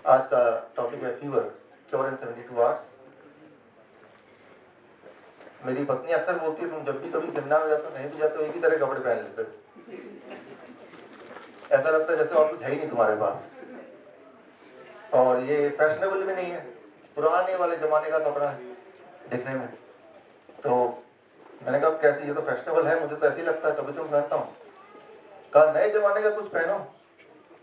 आज का टॉपिक है फीवर, क्योर इन 72 आवर्स। मेरी पत्नी अक्सर बोलती है, तुम जब भी कभी सेमिनार में जाते हो, कहीं भी जाते हो, एक ही तरह कपड़े पहन लेते हो, ऐसा लगता है जैसे और कुछ है ही नहीं तुम्हारे पास। और ये फैशनेबल भी नहीं है, पुराने वाले जमाने का कपड़ा है दिखने में। तो मैंने कहा कैसे, ये तो फैशनेबल है, मुझे तो ऐसे ही लगता है, तभी तो मैं पहनता हूँ। कहा नए जमाने का कुछ पहनो,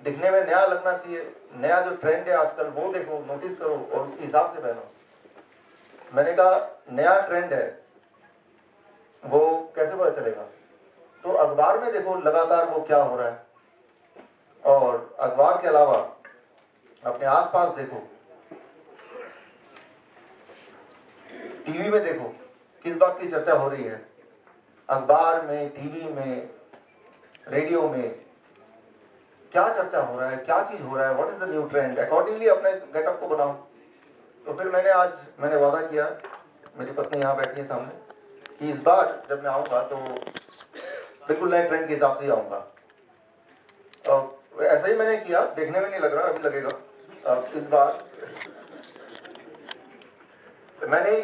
दिखने में नया लगना चाहिए, नया जो ट्रेंड है आजकल वो देखो, नोटिस करो और उसके हिसाब से पहनो। मैंने कहा नया ट्रेंड है वो कैसे पता चलेगा? तो अखबार में देखो लगातार वो क्या हो रहा है, और अखबार के अलावा अपने आसपास देखो, टीवी में देखो किस बात की चर्चा हो रही है। अखबार में, टीवी में, रेडियो में क्या चर्चा हो रहा है, क्या चीज हो रहा है, what is the new trend, accordingly अपने गेटअप को बनाओ। तो फिर मैंने वादा किया, मेरी पत्नी यहाँ बैठी है सामने, कि इस बार जब मैं आऊंगा तो बिल्कुल नए ट्रेंड के हिसाब से ही आऊंगा। ऐसा ही मैंने किया, देखने में नहीं लग रहा, अभी लगेगा। इस बार मैंने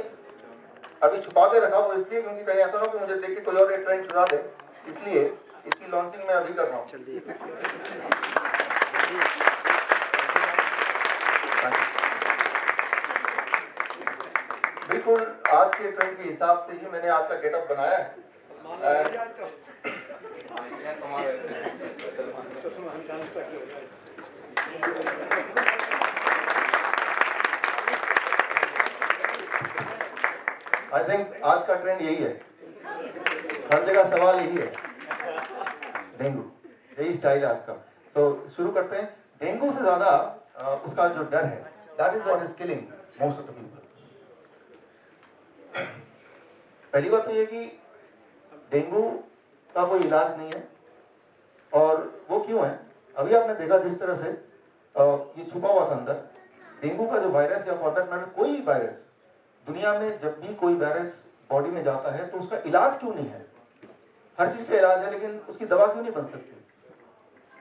अभी छुपा के रखा, वो इसलिए क्योंकि कहीं ऐसा ना हो कि मुझे देख के कोई और एक ट्रेंड चुरा दे, इसलिए इसकी लॉन्चिंग मैं अभी कर रहा हूँ। बिल्कुल आज के ट्रेंड के हिसाब से ही मैंने आज का गेटअप बनाया है। आई थिंक आज का ट्रेंड यही है, हर जगह सवाल यही है, डेंगू, यही स्टाइल है आज का। तो शुरू करते हैं। डेंगू से ज्यादा उसका जो डर है, that is what is killing most of the people. पहली बात तो ये कि डेंगू का कोई इलाज नहीं है, और वो क्यों है? अभी आपने देखा जिस तरह से ये छुपा हुआ था अंदर, डेंगू का जो वायरस या फॉर दैट मैटर कोई भी वायरस, दुनिया में जब भी कोई वायरस बॉडी में जाता है तो उसका इलाज क्यों नहीं है? हर चीज का इलाज है, लेकिन उसकी दवा क्यों नहीं बन सकती?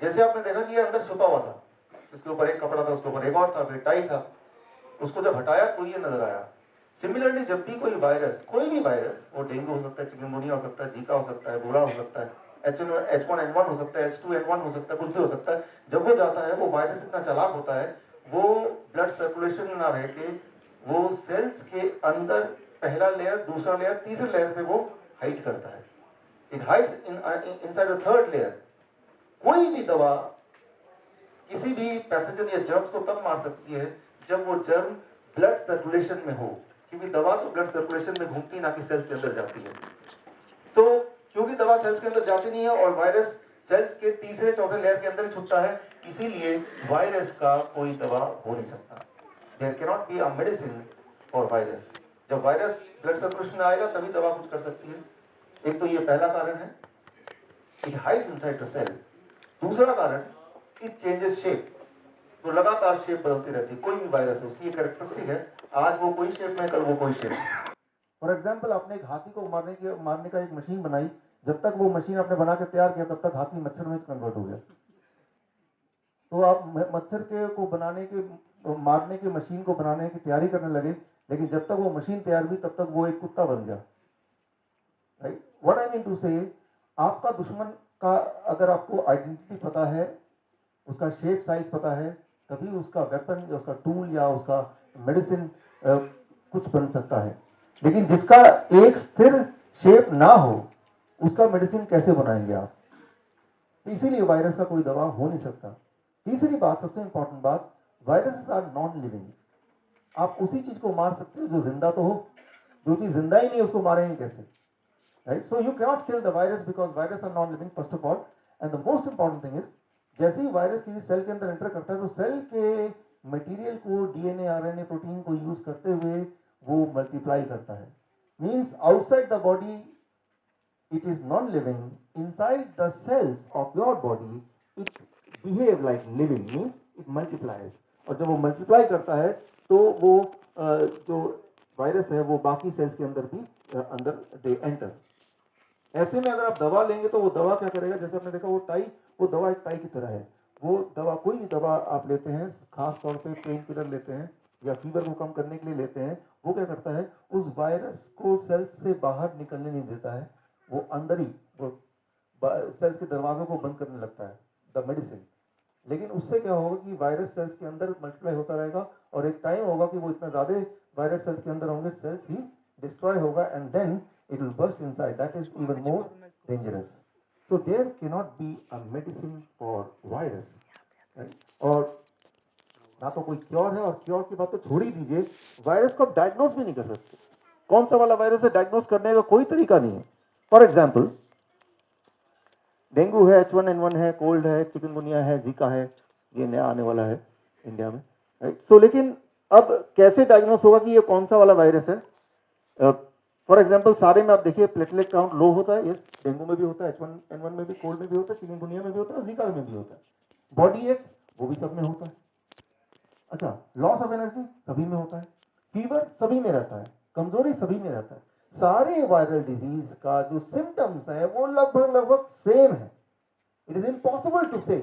जैसे आपने देखा कि ये अंदर छुपा हुआ था, इसके ऊपर एक कपड़ा था, उसके ऊपर एक और था, फिर टाई था, उसको जब हटाया तो ये नजर आया। सिमिलरली जब भी कोई वायरस, कोई भी वायरस, वो डेंगू हो सकता है, चिकनगुनिया हो सकता है, जीका हो सकता है, बुरा हो सकता है, H1N1 हो सकता है, H2N1 हो सकता है, कुछ भी हो सकता है, जब वो जाता है, वो वायरस इतना चालाक होता है, वो ब्लड सर्कुलेशन में ना रह के वो सेल्स के अंदर पहला लेयर, दूसरा लेयर, तीसरे लेयर पे वो हाइड करता है। It hides inside the third layer. कोई भी दवा किसी भी पैथोजन या जर्म्स को तब मार सकती है जब वो जर्म ब्लड सर्कुलेशन में हो, क्योंकि दवा तो ब्लड सर्कुलेशन में घूमती ना कि सेल्स के अंदर जाती है। तो क्योंकि दवा सेल्स के अंदर जाती नहीं है और वायरस सेल्स के तीसरे चौथे लेयर के अंदर ही छुपता है, इसीलिए वायरस का कोई दवा हो नहीं सकता। There can not be a medicine for virus. जब वायरस ब्लड सर्कुलेशन में आएगा तभी दवा कुछ कर सकती है। एक तो ये पहला कारण है, it hides inside the cell. दूसरा कारण, इट चेंजेस शेप। तो लगातार शेप बदलती रहती है, कोई भी वायरस है, उसकी कैरेक्टरिस्टिक है, आज वो कोई शेप में, कल वो कोई शेप में। फॉर एग्जाम्पल, आपने एक हाथी को मारने का एक मशीन बनाई, जब तक वो मशीन आपने बना के तैयार किया तब तक हाथी मच्छर में कन्वर्ट हो गया। तो आप मच्छर के को बनाने के, मारने की मशीन को बनाने की तैयारी करने लगे, लेकिन जब तक वो मशीन तैयार हुई तब तक वो एक कुत्ता बन गया। Right, what I mean to say, आपका दुश्मन का अगर आपको आइडेंटिटी पता है, उसका शेप साइज पता है, तभी उसका वेपन या उसका टूल या उसका मेडिसिन कुछ बन सकता है। लेकिन जिसका एक स्थिर शेप ना हो, उसका मेडिसिन कैसे बनाएंगे आप? इसीलिए वायरस का कोई दवा हो नहीं सकता। तीसरी बात, सबसे इंपॉर्टेंट बात, वायरस आर नॉन लिविंग। आप उसी चीज को मार सकते हो जो जिंदा तो हो, जो चीज जिंदा ही नहीं उसको मारेंगे कैसे? Right, so you cannot kill the virus because virus are non living, first of all. And the most important thing is, जैसे ही वायरस किसी सेल के अंदर एंटर करता है तो सेल के मटेरियल को, डीएनए, आरएनए, प्रोटीन को यूज करते हुए वो मल्टीप्लाई करता है। Means outside the body it is non-living, inside the cells of your body it behave like living, means it multiplies। और जब वो मल्टीप्लाई करता है तो वो जो वायरस है वो बाकी सेल्स के अंदर भी अंदर दे एंटर। ऐसे में अगर आप दवा लेंगे तो वो दवा क्या करेगा, जैसे आपने देखा वो टाई, वो दवा एक टाई की तरह है, वो दवा, कोई भी दवा आप लेते हैं, खास तौर पे पेन किलर लेते हैं या फीवर को कम करने के लिए लेते हैं, वो क्या करता है, उस वायरस को सेल्स से बाहर निकलने नहीं देता है, वो अंदर ही वो सेल्स के दरवाजों को बंद करने लगता है, द मेडिसिन। लेकिन उससे क्या होगा कि वायरस सेल्स के अंदर मल्टीप्लाई होता रहेगा और एक टाइम होगा कि वो इतना ज्यादा वायरस सेल्स के अंदर होंगे, सेल्स ही डिस्ट्रॉय होगा and then it will burst inside, that is even more dangerous. So there can not be a medicine for virus, और ना तो कोई क्योर है, और क्योर की बात तो छोड़ ही दीजिए, वायरस को आप डायग्नोज भी नहीं कर सकते। कौन सा वाला वायरस है, डायग्नोज करने का कोई तरीका नहीं है। फॉर एग्जाम्पल डेंगू है, H1N1 है, कोल्ड है, चिकनगुनिया है, जीका है, ये नया आने वाला है इंडिया में, राइट। सो लेकिन अब कैसे डायग्नोस होगा कि ये कौन सा वाला वायरस है? फॉर एग्जाम्पल सारे में आप देखिए प्लेटलेट काउंट लो होता है, यस, डेंगू में भी होता है, H1N1 में भी, कोल्ड में भी होता है, चिकनगुनिया में भी होता है, जीका में भी होता है, बॉडी एक वो भी सब में होता है। अच्छा, लॉस ऑफ एनर्जी सभी में होता है, फीवर सभी में रहता है, कमजोरी सभी में रहता है। सारे वायरल डिजीज का जो सिम्टम्स है वो लगभग लगभग सेम है। इट इज इम्पॉसिबल टू से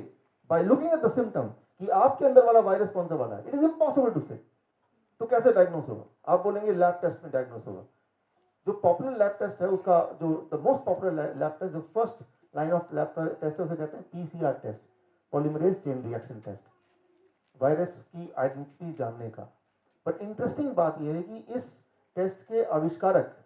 by looking at the symptom कि आपके अंदर वाला वायरस कौन सा वाला है, इट इज इम्पॉसिबल टू से। तो कैसे डायग्नोस होगा? आप बोलेंगे लैब टेस्ट में डायग्नोस होगा। जो पॉपुलर लैब टेस्ट है उसका जो the most popular lab test, जो first line of lab test है, उसे कहते हैं PCR test, polymerase chain reaction test, virus की आइडेंटिटी जानने का। बट इंटरेस्टिंग बात यह है कि इस टेस्ट के आविष्कारक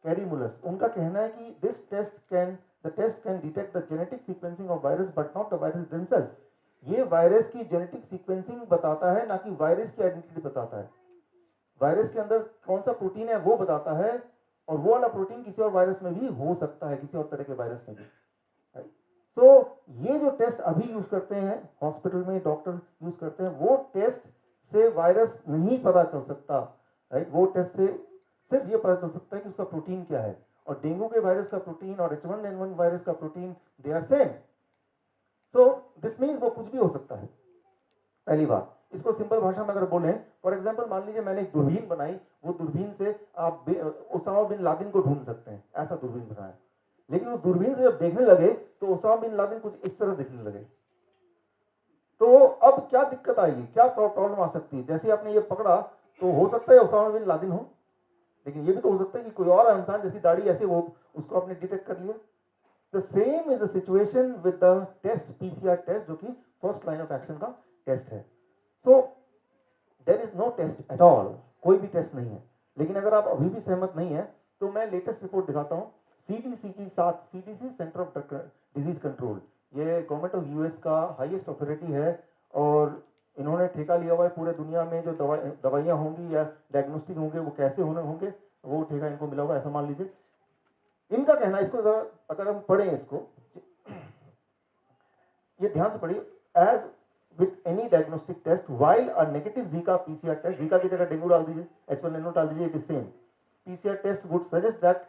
कैरी मुलस, उनका कहना है कि this test can detect the genetic sequencing of virus but not the virus themselves. ये वायरस की जेनेटिक सीक्वेंसिंग बताता है, ना कि वायरस की आइडेंटिटी बताता है। वायरस के अंदर कौन सा प्रोटीन है वो बताता है, और वो वाला प्रोटीन किसी और वायरस में भी हो सकता है, किसी और तरह के वायरस में भी। तो ये जो टेस्ट अभी यूज करते हैं हॉस्पिटल में, डॉक्टर यूज करते हैं, वो टेस्ट से वायरस नहीं पता चल सकता, राइट। वो टेस्ट से सिर्फ ये पता चल सकता है कि उसका प्रोटीन क्या है, और डेंगू के वायरस का प्रोटीन और H1N1 वायरस का protein they are same. So this means वो कुछ भी हो सकता है। पहली बात, इसको सिंपल भाषा में अगर बोलें, फॉर एग्जांपल मान लीजिए मैंने एक दूरबीन बनाई, वो दूरबीन से आप उसामा बिन लादेन को ढूंढ सकते हैं, ऐसा दूरबीन बनाया। लेकिन उस दूरबीन से जब देखने लगे तो उसामा बिन लादेन कुछ इस तरह दिखने लगे। तो अब क्या दिक्कत आएगी, क्या प्रॉब्लम आ सकती है? जैसे आपने ये पकड़ा तो हो सकता है उसामा बिन लादेन हो, लेकिन ये भी तो हो सकता है कि कोई और इंसान जैसी दाढ़ी ऐसे वो उसको आपने डिटेक्ट कर लिया। The same is the situation with the test, PCR test, जो कि फर्स्ट लाइन ऑफ एक्शन का टेस्ट है। So there is no test at all, कोई भी टेस्ट नहीं है। लेकिन अगर आप अभी भी सहमत नहीं है तो मैं लेटेस्ट रिपोर्ट दिखाता हूं, सीडीसी की साथ, CDC centre of disease control, ये गवर्नमेंट ऑफ यूएस का हाईएस्ट अथॉरिटी है, और इन्होंने ठेका लिया हुआ है पूरे दुनिया में जो दवाइयां होंगी या डायग्नोस्टिक होंगे वो कैसे होंगे, वो ठेका इनको मिला हुआ है, ऐसा मान लीजिए। इनका कहना, इसको जरा अगर हम पढ़ें इसको, ये ध्यान से पढ़िए, as with any diagnostic test, while a negative Zika PCR test, Zika की जगह डेंगू डाल दीजिए, H1N1 डाल दीजिए, it is same. PCR test would suggest that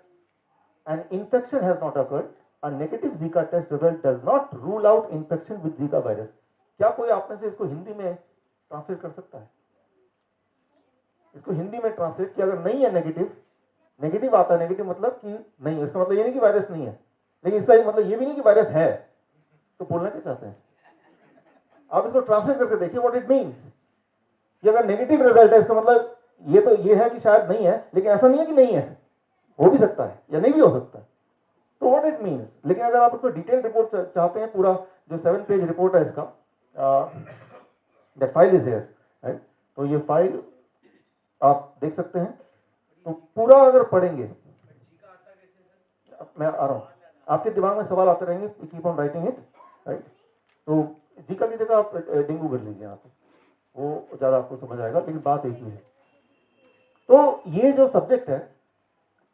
an infection has not occurred. A negative Zika test result does not rule out infection with Zika virus. क्या कोई आप में से इसको हिंदी में ट्रांसलेट कर सकता है? इसको हिंदी में ट्रांसलेट किया, अगर नहीं है नेगेटिव, नेगेटिव आता है, नेगेटिव मतलब कि नहीं, इसका मतलब ये नहीं कि वायरस नहीं है, लेकिन इसका मतलब ये भी नहीं कि वायरस है। तो बोलना क्या चाहते हैं आप? इसको ट्रांसलेट करके देखिए व्हाट इट मींस। कि अगर नेगेटिव रिजल्ट है इसका मतलब ये तो ये है कि शायद नहीं है, लेकिन ऐसा नहीं है कि नहीं है, हो भी सकता है या नहीं भी हो सकता है। तो व्हाट इट मींस। लेकिन अगर आप उसको डिटेल रिपोर्ट चाहते हैं, पूरा जो 7 पेज रिपोर्ट है इसका, that file is here, right. तो ये फाइल आप देख सकते हैं। तो पूरा अगर पढ़ेंगे, मैं आ रहा हूं, आपके दिमाग में सवाल आते रहेंगे, keep on writing it, right. तो जीका की जगह आप डेंगू कर लीजिए, यहाँ पे वो ज्यादा आपको समझ आएगा, लेकिन बात एक ही है। तो ये जो सब्जेक्ट है,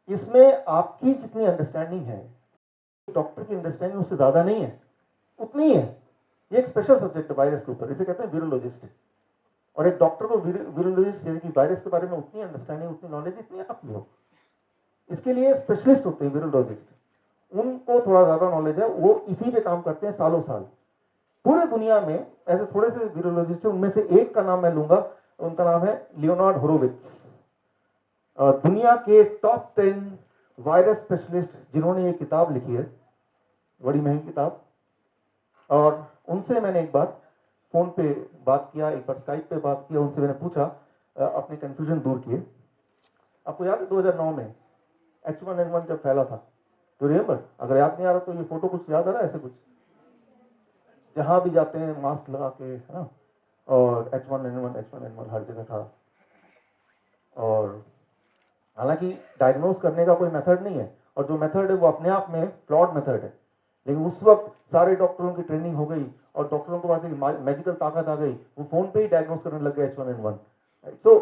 इसमें आपकी जितनी अंडरस्टैंडिंग है, डॉक्टर की अंडरस्टैंडिंग उससे ज्यादा नहीं है, उतनी ही है। ये एक स्पेशल सब्जेक्ट है वायरस के ऊपर, इसे कहते हैं वीरोलॉजिस्ट। और एक डॉक्टर को वीरोलॉजिस्ट यानी कि वायरस के बारे में उतनी अंडरस्टैंडिंग, उतनी नॉलेज जितनी आपकी हो। इसके लिए स्पेशलिस्ट होते हैं वीरोलॉजिस्ट, उनको थोड़ा ज्यादा नॉलेज है, वो इसी पे काम करते हैं सालों साल। पूरे दुनिया में ऐसे थोड़े से वीरोलॉजिस्ट हैं, उनमें से एक का नाम मैं लूंगा, उनका नाम है लियोनार्ड होरोविट्ज। दुनिया के टॉप 10 वायरस स्पेशलिस्ट जिन्होंने ये किताब लिखी है, बड़ी महंगी किताब, और उनसे मैंने एक बार फ़ोन पे बात किया, एक बार स्काइप पे बात किया, उनसे मैंने पूछा, अपनी कन्फ्यूजन दूर किए। आपको याद है 2009 में H1N1 जब फैला था, तो रिमेंबर, अगर याद नहीं आ रहा तो ये फोटो कुछ याद आ रहा है ऐसे कुछ, जहां भी जाते हैं मास्क लगा के, है ना, और H1N1 हर जगह था। और हालांकि डायग्नोज करने का कोई मेथड नहीं है, और जो मेथड है वो अपने आप में फ्लॉड मेथड है, लेकिन उस वक्त सारे डॉक्टरों की ट्रेनिंग हो गई और डॉक्टरों के पास एक मैजिकल ताकत आ गई, वो फोन पे ही डायग्नोज करने लग गए H1N1। So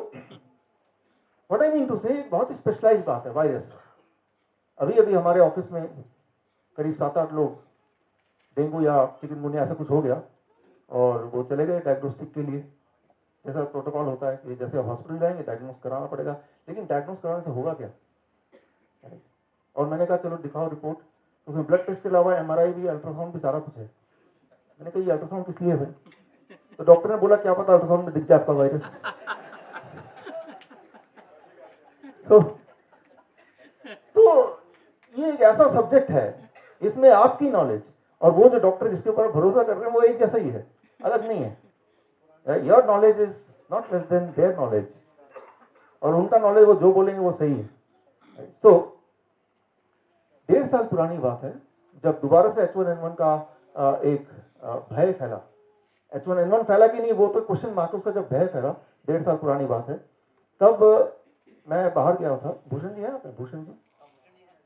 what I mean to say, बहुत ही स्पेशलाइज्ड बात है वायरस। अभी अभी हमारे ऑफिस में करीब 7-8 लोग डेंगू या चिकनगुनिया ऐसा कुछ हो गया, और वो चले गए डायग्नोस्टिक के लिए। जैसा प्रोटोकॉल होता है कि जैसे आप हॉस्पिटल जाएंगे डायग्नोस कराना पड़ेगा, लेकिन डायग्नोस कराने से होगा क्या? और मैंने कहा चलो दिखाओ रिपोर्ट, उसमें ब्लड टेस्ट के अलावा MRI भी, अल्ट्रासाउंड भी, सारा कुछ है। मैंने कहा ये अल्ट्रासाउंड किस लिए है? तो डॉक्टर ने बोला क्या पता अल्ट्रासाउंड में दिख जाए आपका वायरस। तो ये एक ऐसा सब्जेक्ट है, इसमें आपकी नॉलेज और वो जो डॉक्टर जिसके ऊपर भरोसा कर रहे हैं वो एक जैसा ही है, अलग नहीं है। Your knowledge is not less than their knowledge, और उनका नॉलेज वो जो बोलेंगे वो सही है। तो 1.5 साल पुरानी बात है, जब दोबारा से H1N1 का एक भय फैला। H1N1 फैला कि नहीं वो तो क्वेश्चन मार्क, उसका जब भय फैला, 1.5 साल पुरानी बात है, तब मैं बाहर गया था। भूषण जी हैं आप? भूषण जी,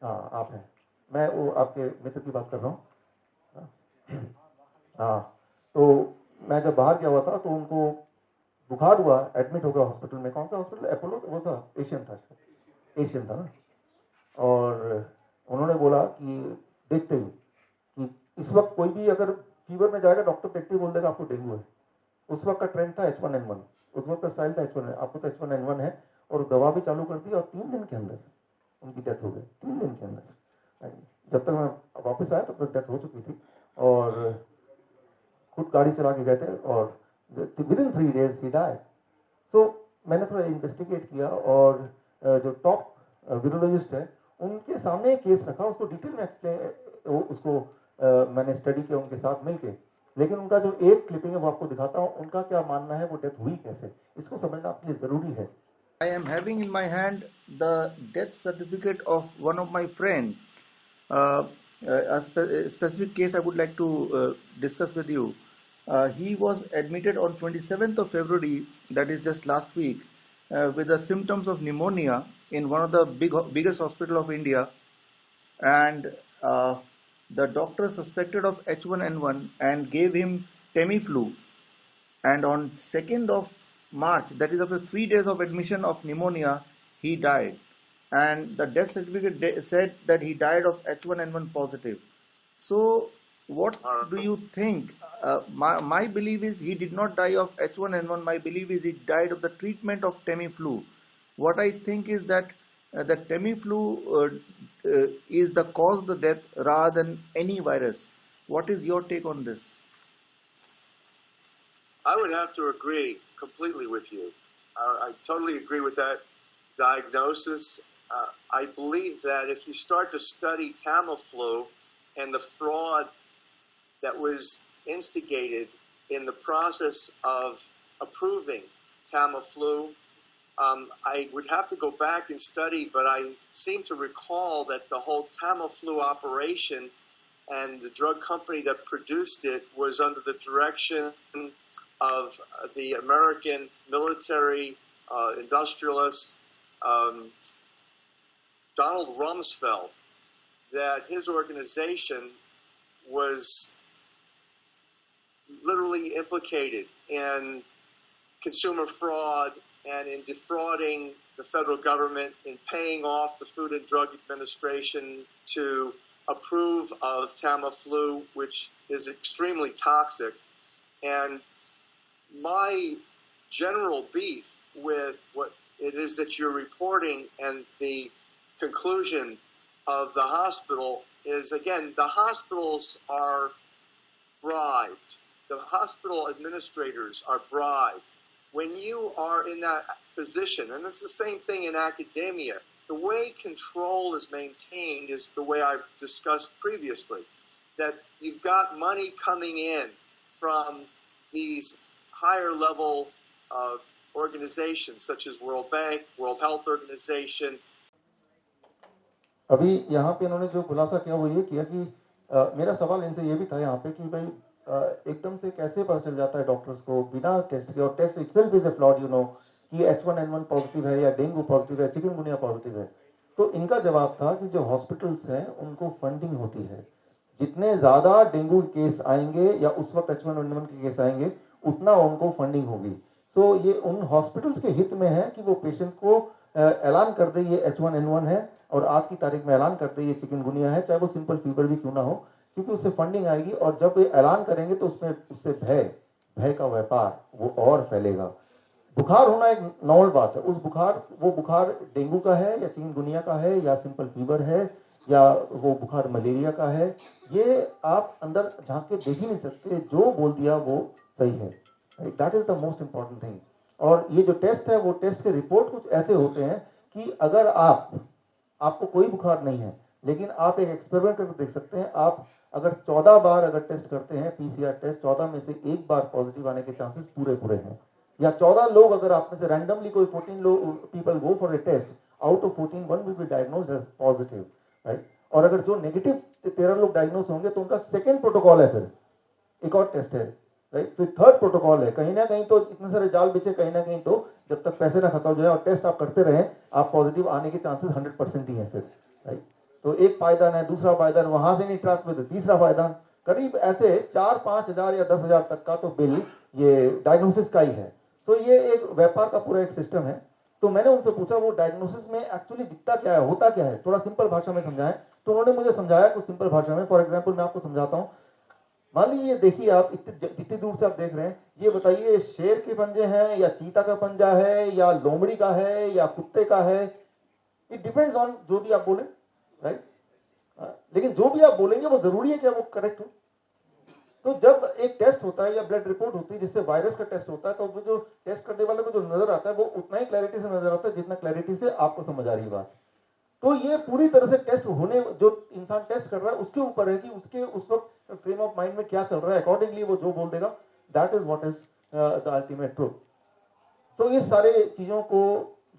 हाँ आप हैं, मैं वो आपके मित्र की बात कर रहा हूँ। हाँ, तो मैं जब बाहर गया हुआ था तो उनको बुखार हुआ, एडमिट हो गया हॉस्पिटल में। कौन सा हॉस्पिटल? अपोलो वो था, एशियन था, एशियन था ना। और उन्होंने बोला कि देखते ही कि इस वक्त कोई भी अगर फीवर में जाएगा, डॉक्टर देखते ही बोल देगा आपको डेंगू है। उस वक्त का ट्रेंड था H1N1, उस वक्त का स्टाइल था H1N1, आपको तो H1N1 है, और दवा भी चालू कर दी, और 3 दिन के अंदर उनकी डेथ हो गई, 3 दिन के अंदर। जब तक मैं वापस आया तब तक डेथ हो चुकी थी, और खुद गाड़ी चला के गए थे, और विदिन 3 days ही डाइड। सो मैंने थोड़ा इन्वेस्टिगेट किया, और जो टॉप वीरोलॉजिस्ट है उनके सामने एक केस रखा, उसको डिटेल में एक्सप्लेन, उसको मैंने स्टडी किया उनके साथ मिलके। लेकिन उनका जो एक क्लिपिंग है वो आपको दिखाता हूँ, उनका क्या मानना है, वो डेथ हुई कैसे, इसको समझना आपके लिए जरूरी है। I am having in my hand the death certificate of one of my friend. A specific case I would like to discuss with you. He was admitted on 27th of February, that is just last week, with the symptoms of pneumonia in one of the biggest hospital of India, and the doctor suspected of H1N1 and gave him Tamiflu. And on 2nd of March, that is after 3 days of admission of pneumonia, he died. And the death certificate said that he died of H1N1 positive. So what do you think? My belief is he did not die of H1N1. My belief is he died of the treatment of Tamiflu. What I think is that the Tamiflu is the cause of the death rather than any virus. What is your take on this? I would have to agree completely with you. I totally agree with that diagnosis. I believe that if you start to study Tamiflu and the fraud that was instigated in the process of approving Tamiflu, I would have to go back and study, but I seem to recall that the whole Tamiflu operation and the drug company that produced it was under the direction of the American military industrialist Donald Rumsfeld, that his organization was literally implicated in consumer fraud and in defrauding the federal government, in paying off the Food and Drug Administration to approve of Tamiflu, which is extremely toxic. And my general beef with what it is that you're reporting and the conclusion of the hospital is, again, the hospitals are bribed. The hospital administrators are bribed. When you are in that position, and it's the same thing in academia, the way control is maintained is the way I've discussed previously, that you've got money coming in from these higher level organizations such as World Bank, World Health Organization. अभी यहाँ पे इन्होंने जो खुलासा किया वो ये किया कि मेरा सवाल इनसे ये भी था यहाँ पे कि भाई एकदम से कैसे पता चल जाता है डॉक्टर्स को बिना टेस्ट के, और test itself is a flawed, you know, कि H1N1 पॉजिटिव है या डेंगू पॉजिटिव है, चिकनगुनिया पॉजिटिव है। तो इनका जवाब था कि जो हॉस्पिटल्स हैं उनको फंडिंग होती है, जितने ज़्यादा डेंगू केस आएंगे या उस वक्त H1N1 के केस आएंगे उतना उनको फंडिंग होगी। सो ये उन हॉस्पिटल्स के हित में है कि वो पेशेंट को ऐलान कर दे ये H1N1 है और आज की तारीख में ऐलान कर दे ये चिकनगुनिया है, चाहे वो सिंपल फीवर भी क्यों ना हो, क्योंकि उससे फंडिंग आएगी। और जब ये ऐलान करेंगे तो उससे भय का व्यापार वो और फैलेगा। बुखार होना एक नॉर्मल बात है, वो बुखार डेंगू का है या चिकनगुनिया का है या सिंपल फीवर है या वो बुखार मलेरिया का है, ये आप अंदर झांक के देख ही नहीं सकते, जो बोल दिया वो सही है। That is the most important thing. और ये जो टेस्ट है वो टेस्ट के रिपोर्ट कुछ ऐसे होते हैं कि अगर आपको कोई बुखार नहीं है, लेकिन आप एक एक्सपेरिमेंट करके देख सकते हैं, आप अगर 14 बार अगर टेस्ट करते हैं PCR टेस्ट, 14 में से एक बार पॉजिटिव आने के चांसेस पूरे हैं। या 14 लोग अगर आप में से रैंडमली कोई 14 लोग people go for a test, out of 14 1 will be diagnosed as positive, right. और अगर जो नेगेटिव 13 लोग डायग्नोज होंगे तो उनका सेकेंड प्रोटोकॉल है, फिर एक और टेस्ट है, राइट। तो थर्ड प्रोटोकॉल है। कहीं ना कहीं तो इतने सारे जाल बिछे, कहीं ना कहीं तो जब तक पैसे ना खत्म हो जाए और टेस्ट आप करते रहे, आप पॉजिटिव आने के चांसेस 100% ही है फिर, राइट। तो एक पायदान है, दूसरा पायदान, वहां से नहीं ट्रैक हुए तो तीसरा पायदान, करीब ऐसे 4-5 हजार या 10 हजार तक का तो बिल ये डायग्नोसिस का ही है। तो ये एक व्यापार का पूरा एक सिस्टम है। तो मैंने उनसे पूछा वो डायग्नोसिस में एक्चुअली दिखता क्या है, होता क्या है, थोड़ा सिंपल भाषा में समझाएं। तो उन्होंने मुझे समझाया कुछ सिंपल भाषा में। फॉर एग्जाम्पल मैं आपको समझाता हूँ। मान लीजिए, देखिए आप इतनी दूर से आप देख रहे हैं, ये बताइए शेर के पंजे हैं या चीता का पंजा है या लोमड़ी का है या कुत्ते का है, इट डिपेंड्स ऑन जो भी आप बोले, राइट। लेकिन जो भी आप बोलेंगे वो जरूरी है क्या वो करेक्ट हो। तो जब एक टेस्ट होता है या ब्लड रिपोर्ट होती है जिससे वायरस का टेस्ट होता है, तो वो जो टेस्ट करने वाले को जो नजर आता है वो उतना ही क्लैरिटी से नजर आता है जितना क्लैरिटी से आपको समझ आ रही है बात। तो ये पूरी तरह से टेस्ट होने, जो इंसान टेस्ट कर रहा है उसके ऊपर है कि उसके उस वक्त फ्रेम ऑफ माइंड में क्या चल रहा है, अकॉर्डिंगली वो जो बोल देगा, that is what is the ultimate truth. So ये सारे चीजों को,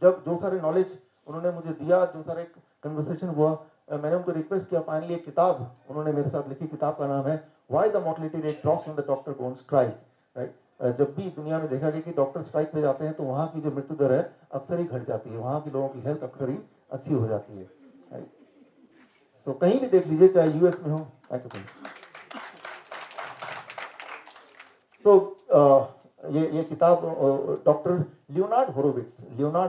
जब जो सारे नॉलेज उन्होंने मुझे दिया, जो सारे कन्वर्सेशन हुआ, मैंने उनको रिक्वेस्ट किया, फाइनली एक किताब उन्होंने मेरे साथ लिखी। किताब का नाम है why the mortality rate drops when the doctor gone strike, right. जब भी दुनिया में देखा गया कि डॉक्टर स्ट्राइक पे जाते हैं तो वहाँ की जो मृत्यु दर है अक्सर ही घट जाती है, वहाँ के लोगों की हेल्थ अक्सर ही अच्छी हो जाती है, राइट। सो कहीं भी देख लीजिए, चाहे यूएस में हो। Thank you. तो ये किताब डॉक्टर लियोनार्ड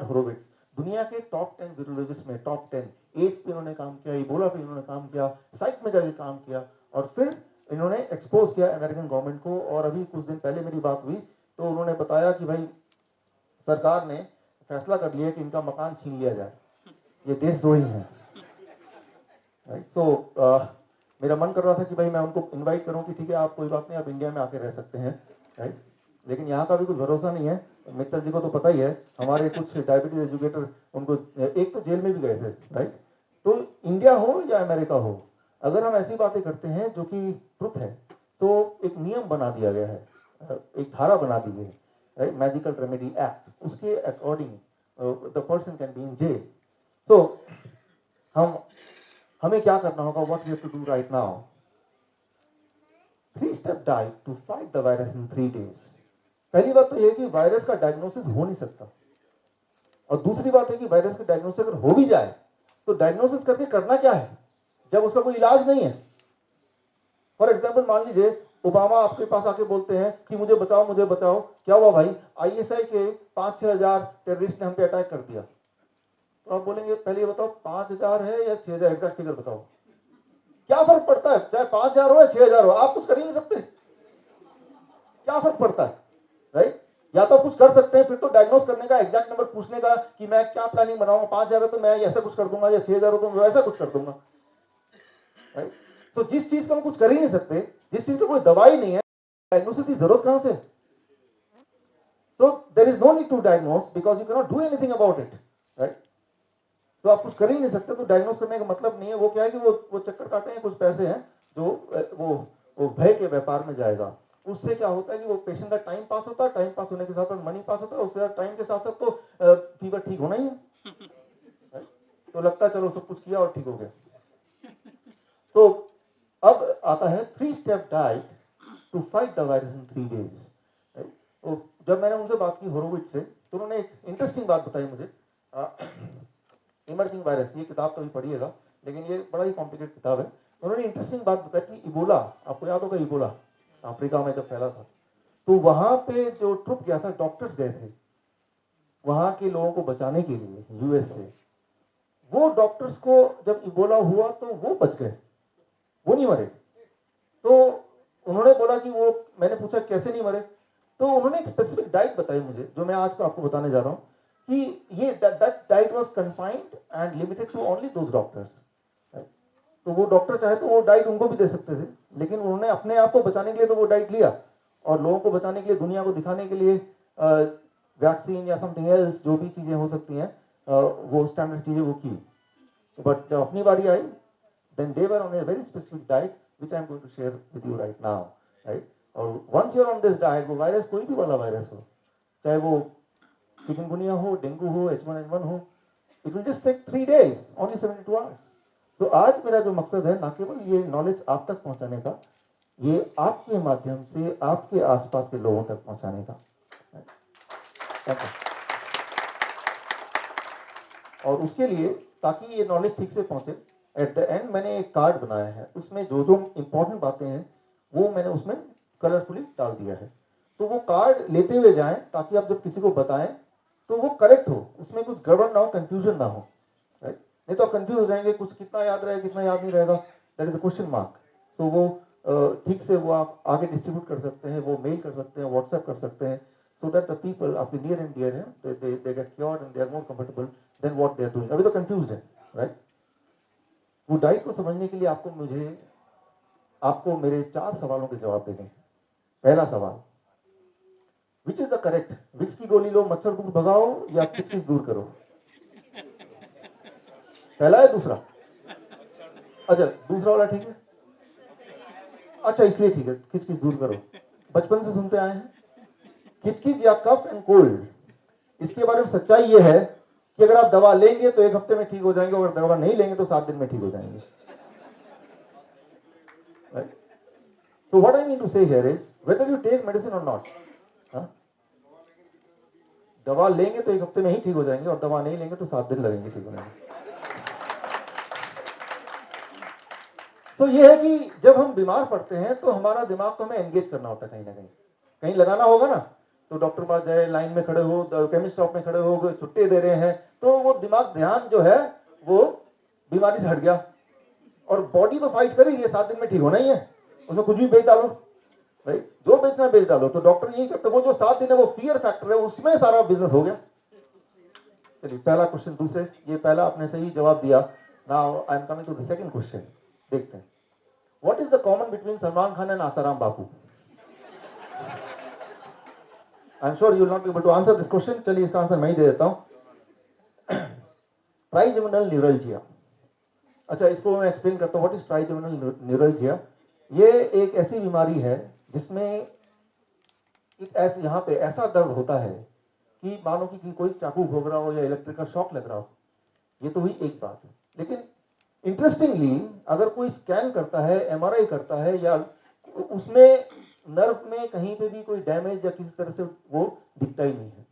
होरोविट्ज दुनिया के टॉप 10 वीरोलॉजिस्ट में टॉप 10, एड्स पे इन्होंने काम किया, इबोला पे इन्होंने काम किया, साइक में जाके काम किया, और फिर इन्होंने एक्सपोज किया अमेरिकन गवर्नमेंट को। और अभी कुछ दिन पहले मेरी बात हुई तो उन्होंने बताया कि भाई सरकार ने फैसला कर लिया कि इनका मकान छीन लिया जाए, ये देशद्रोही है, राइट। तो मेरा मन कर रहा था कि भाई मैं उनको इनवाइट करूं कि ठीक है आप कोई बात नहीं, आप इंडिया में आके रह सकते हैं, राइट। लेकिन यहाँ का भी कुछ भरोसा नहीं है। मित्तल जी को तो पता ही है, हमारे कुछ डायबिटीज एजुकेटर उनको एक तो जेल में भी गए थे, राइट। तो इंडिया हो या अमेरिका हो, अगर हम ऐसी बातें करते हैं जो कि ट्रुथ है, तो एक नियम बना दिया गया है, एक धारा बना दी गई है, राइट, मैजिकल रेमेडी एक्ट, उसके according the person can be in jail. तो हमें क्या करना होगा, what we have to do right now, 3-step diet to fight the virus in 3 days। पहली बात तो यह है कि वायरस का डायग्नोसिस हो नहीं सकता, और दूसरी बात है कि वायरस का डायग्नोसिस अगर हो भी जाए तो डायग्नोसिस करके करना क्या है जब उसका कोई इलाज नहीं है। फॉर एग्जाम्पल मान लीजिए ओबामा आपके पास आके बोलते हैं कि मुझे बचाओ मुझे बचाओ, क्या हुआ भाई, ISI के 5-6 हजार टेररिस्ट ने हम पे अटैक कर दिया। तो आप बोलेंगे पहले ये बताओ 5,000 है या 6,000, एग्जैक्ट फिगर बताओ, क्या फर्क पड़ता है, चाहे 5,000 हो या 6,000 हो, आप कुछ कर ही नहीं सकते, क्या फर्क पड़ता है, राइट। या तो कुछ कर सकते हैं, फिर तो डायग्नोस करने का, एग्जैक्ट नंबर पूछने का कि मैं क्या प्लानिंग बनाऊंगा, 5,000 है तो मैं ऐसा कुछ कर दूंगा, या 6,000 हो तो मैं वैसा कुछ कर दूंगा, राइट। तो जिस चीज का हम कुछ कर ही नहीं सकते, जिस चीज का कोई दवाई नहीं है, डायग्नोसिस की जरूरत कहां से। So there is no need to diagnose because you cannot do anything about it, right? तो आप कुछ कर ही नहीं सकते, तो डायग्नोस करने का मतलब नहीं है। वो क्या है कि वो चक्कर काटे हैं, कुछ पैसे हैं जो वो भय के व्यापार में जाएगा। उससे क्या होता है कि वो पेशेंट का टाइम पास होता है, टाइम पास होने के साथ साथ मनी पास होता है, उसके साथ टाइम के साथ साथ तो फीवर ठीक होना ही है, right? तो लगता है चलो सब कुछ किया और ठीक हो गया। तो अब आता है 3-step diet to fight the virus in 3 days। तो जब मैंने उनसे बात की होरोविट्ज से, तो उन्होंने एक इंटरेस्टिंग बात बताई मुझे। इमर्जिंग वायरस, ये किताब तो भी पढ़िएगा, लेकिन ये बड़ा ही कॉम्प्लिकेटेड किताब है। उन्होंने इंटरेस्टिंग बात बताई कि इबोला, आपको याद होगा इबोला अफ्रीका में जब फैला था, तो वहां पे जो ट्रुप गया था, डॉक्टर्स गए थे वहां के लोगों को बचाने के लिए यूएस से। वो डॉक्टर्स को जब इबोला हुआ तो वो बच गए, वो नहीं मरे। तो उन्होंने बोला कि वो, मैंने पूछा कैसे नहीं मरे, तो उन्होंने एक स्पेसिफिक डाइट बताई मुझे, जो मैं आज को आपको बताने जा रहा हूँ कि ये that diet was confined and limited to only those doctors. तो वो डॉक्टर चाहे तो वो डाइट उनको भी दे सकते थे, लेकिन उन्होंने अपने आप को बचाने के लिए तो वो डाइट लिया, और लोगों को बचाने के लिए, दुनिया को दिखाने के लिए वैक्सीन या समथिंग एल्स, जो भी चीजें हो सकती हैं, वो स्टैंडर्ड चीजें वो की। बट जब अपनी बारी आई, then they were on a very specific diet which I am going to share with you right now, right? और once you are on this diet, वो वायरस कोई भी वाला वायरस हो, चाहे वो चिकनगुनिया हो, डेंगू हो, H1N1 हो, it will just take 3 days, only 72 hours. तो आज मेरा जो मकसद है, ना केवल ये नॉलेज आप तक पहुंचाने का, ये आपके माध्यम से आपके आसपास के लोगों तक पहुंचाने का। और उसके लिए, ताकि ये नॉलेज ठीक से पहुंचे, एट द एंड मैंने एक कार्ड बनाया है, उसमें जो जो इंपॉर्टेंट बातें हैं वो मैंने उसमें कलरफुली डाल दिया है। तो वो कार्ड लेते हुए जाएं, ताकि आप जब किसी को बताएं तो वो करेक्ट हो, उसमें कुछ गड़बड़ ना हो, कंफ्यूजन ना हो, राइट? नहीं तो आप कंफ्यूज हो जाएंगे, कुछ कितना याद रहेगा, कितना याद नहीं रहेगा, that is the question mark. तो वो ठीक से वो आप आगे डिस्ट्रीब्यूट कर सकते हैं, वो मेल कर सकते हैं, व्हाट्सएप कर सकते हैं, so that the people आपके near and dear हैं, they get cured and they are more comfortable than what they are doing। अभी तो confused है, right? वो डाइट को समझने के लिए आपको मेरे 4 सवालों के जवाब देने हैं। पहला सवाल, which is the correct, Vicks की गोली लो मच्छर दूर भगाओ या किचकिच दूर करो? पहला है, दूसरा? अच्छा, दूसरा वाला ठीक है, अच्छा इसलिए ठीक है, किचकिच दूर करो। बचपन से सुनते आए हैं, किचकिच या कफ एंड कोल्ड, इसके बारे में सच्चाई ये है कि अगर आप दवा लेंगे तो 1 हफ्ते में ठीक हो जाएंगे, और दवा नहीं लेंगे तो 7 दिन में ठीक हो जाएंगे। Right? So what I mean to say here is, whether you take medicine or not, दवा लेंगे तो 1 हफ्ते में ही ठीक हो जाएंगे, और दवा नहीं लेंगे तो 7 दिन लगेंगे ठीक होने में। तो ये है कि जब हम बीमार पड़ते हैं तो हमारा दिमाग को हमें एंगेज करना होता है, कहीं ना कहीं लगाना होगा ना। तो डॉक्टर पास जाए, लाइन में खड़े हो, केमिस्ट शॉप में खड़े हो, छुट्टी दे रहे हैं, तो वो दिमाग, ध्यान जो है वो बीमारी से हट गया, और बॉडी तो फाइट कर रही है, 7 दिन में ठीक होना ही है, उसमें कुछ भी बेच डालो, राइट? जो बेचना है बेच डालो। तो डॉक्टर यही करते, वो जो 7 दिन है वो फियर फैक्टर है, उसमें सारा बिजनेस हो गया। चलिए, पहला क्वेश्चन, दूसरे, ये पहला आपने सही जवाब दिया। Now I am coming to the second question. देखते हैं, what is the common between Salman Khan and Asaram Bapu? I am sure you will not be able to answer this question. चलिए, इसका आंसर मैं ही दे देता हूं। Trigeminal neuralgia. अच्छा, इसको मैं एक्सप्लेन करता हूं, व्हाट इज ट्राइजेमिनल न्यूरल्जिया। ये एक ऐसी बीमारी है जिसमें यहाँ पे ऐसा दर्द होता है कि मानो कि कोई चाकू भोग रहा हो या इलेक्ट्रिक का शॉक लग रहा हो। ये तो हुई एक बात, लेकिन इंटरेस्टिंगली अगर कोई स्कैन करता है, एमआरआई करता है, या उसमें नर्व में कहीं पे भी कोई डैमेज या किसी तरह से वो दिखता ही नहीं है,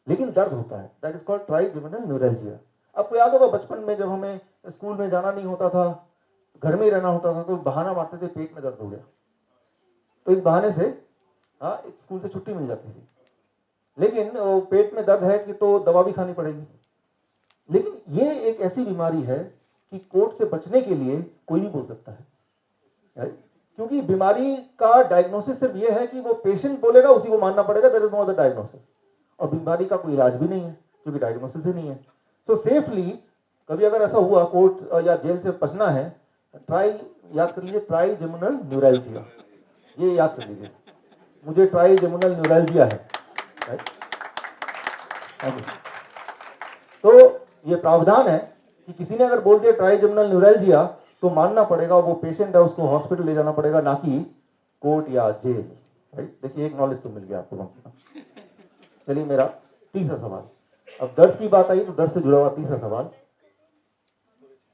लेकिन दर्द होता है। That is called trigeminal neuralgia. आपको याद होगा बचपन में जब हमें स्कूल में जाना नहीं होता था, घर में ही रहना होता था, तो बहाना मारते थे पेट में दर्द हो गया, तो इस बहाने से स्कूल से छुट्टी मिल जाती थी। लेकिन पेट में दर्द है कि तो दवा भी खानी पड़ेगी। लेकिन ये एक ऐसी बीमारी है कि कोर्ट से बचने के लिए कोई भी बोल सकता है, राइट? क्योंकि बीमारी का डायग्नोसिस सिर्फ ये है कि वो पेशेंट बोलेगा, उसी को मानना पड़ेगा, there is no other diagnosis. और बीमारी का कोई इलाज भी नहीं है, क्योंकि डायग्नोसिस ही नहीं है। सो सेफली कभी अगर ऐसा हुआ कोर्ट या जेल से बचना है, याद कर लीजिए, ट्राइजेमिनल न्यूरल्जिया, ये याद कर लीजिए, मुझे ट्राइजेमिनल न्यूरल्जिया है, राइट? तो ये प्रावधान है कि किसी ने अगर बोल दिया ट्राइजेमिनल न्यूरल्जिया, तो मानना पड़ेगा, वो पेशेंट है, उसको हॉस्पिटल ले जाना पड़ेगा, ना कि कोर्ट या जेल। राइट। देखिए एक नॉलेज तो मिल गया आपको कम से कम। चलिए मेरा तीसरा सवाल, अब दर्द की बात आई तो दर्द से जुड़ा हुआ तीसरा सवाल,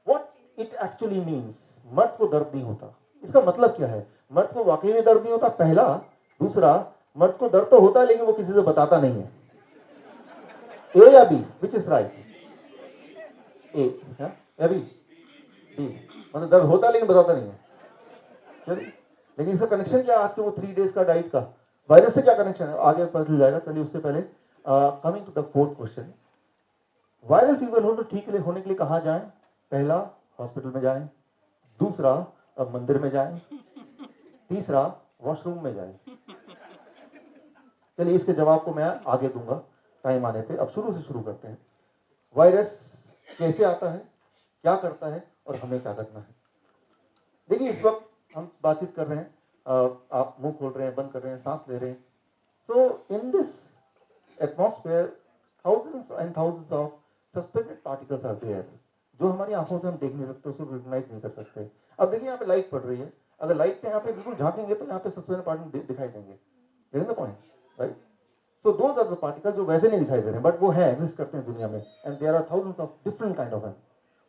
व्हाट इट एक्चुअली मीन्स, मर्द को दर्द नहीं होता, इसका मतलब क्या है? मर्द को वाकई में दर्द नहीं होता, पहला। दूसरा, मर्द को दर्द तो होता है लेकिन वो किसी से बताता नहीं है। ए या बी, विच इज राइट? ए या बी? बी, मतलब दर्द होता है लेकिन बताता नहीं है। चलिए, लेकिन इसका कनेक्शन क्या आज के वो 3 डेज का डाइट का वायरस से क्या कनेक्शन है आगे पता चल जाएगा। चलिए उससे पहले coming to the fourth question, viral fever हो तो ठीक होने के लिए कहाँ जाएं? पहला, हॉस्पिटल में जाएं। दूसरा, मंदिर में जाएं। तीसरा, वॉशरूम में जाएं। चलिए इसके जवाब को मैं आगे दूंगा टाइम आने पे। अब शुरू से शुरू करते हैं। वायरस कैसे आता है, क्या करता है और हमें क्या करना है? देखिए इस वक्त हम बातचीत कर रहे हैं, आप मुंह खोल रहे हैं, बंद कर रहे हैं, सांस ले रहे हैं। So in this atmosphere thousands and thousands of suspended particles are there, जो हमारी आंखों से हम देख नहीं सकते, उसको रिकॉग्नाइज नहीं कर सकते। अब देखिए यहाँ पे लाइट पड़ रही है, अगर लाइट पे यहाँ पे बिल्कुल झांकेंगे तो यहाँ पे सस्पेंडेड पार्टिकल दिखाई देंगे। Getting the point, right? So those are the particle जो वैसे नहीं दिखाई दे रहे हैं, बट वो है, एग्जिस्ट करते हैं दुनिया में, and there are thousands of different kind of them.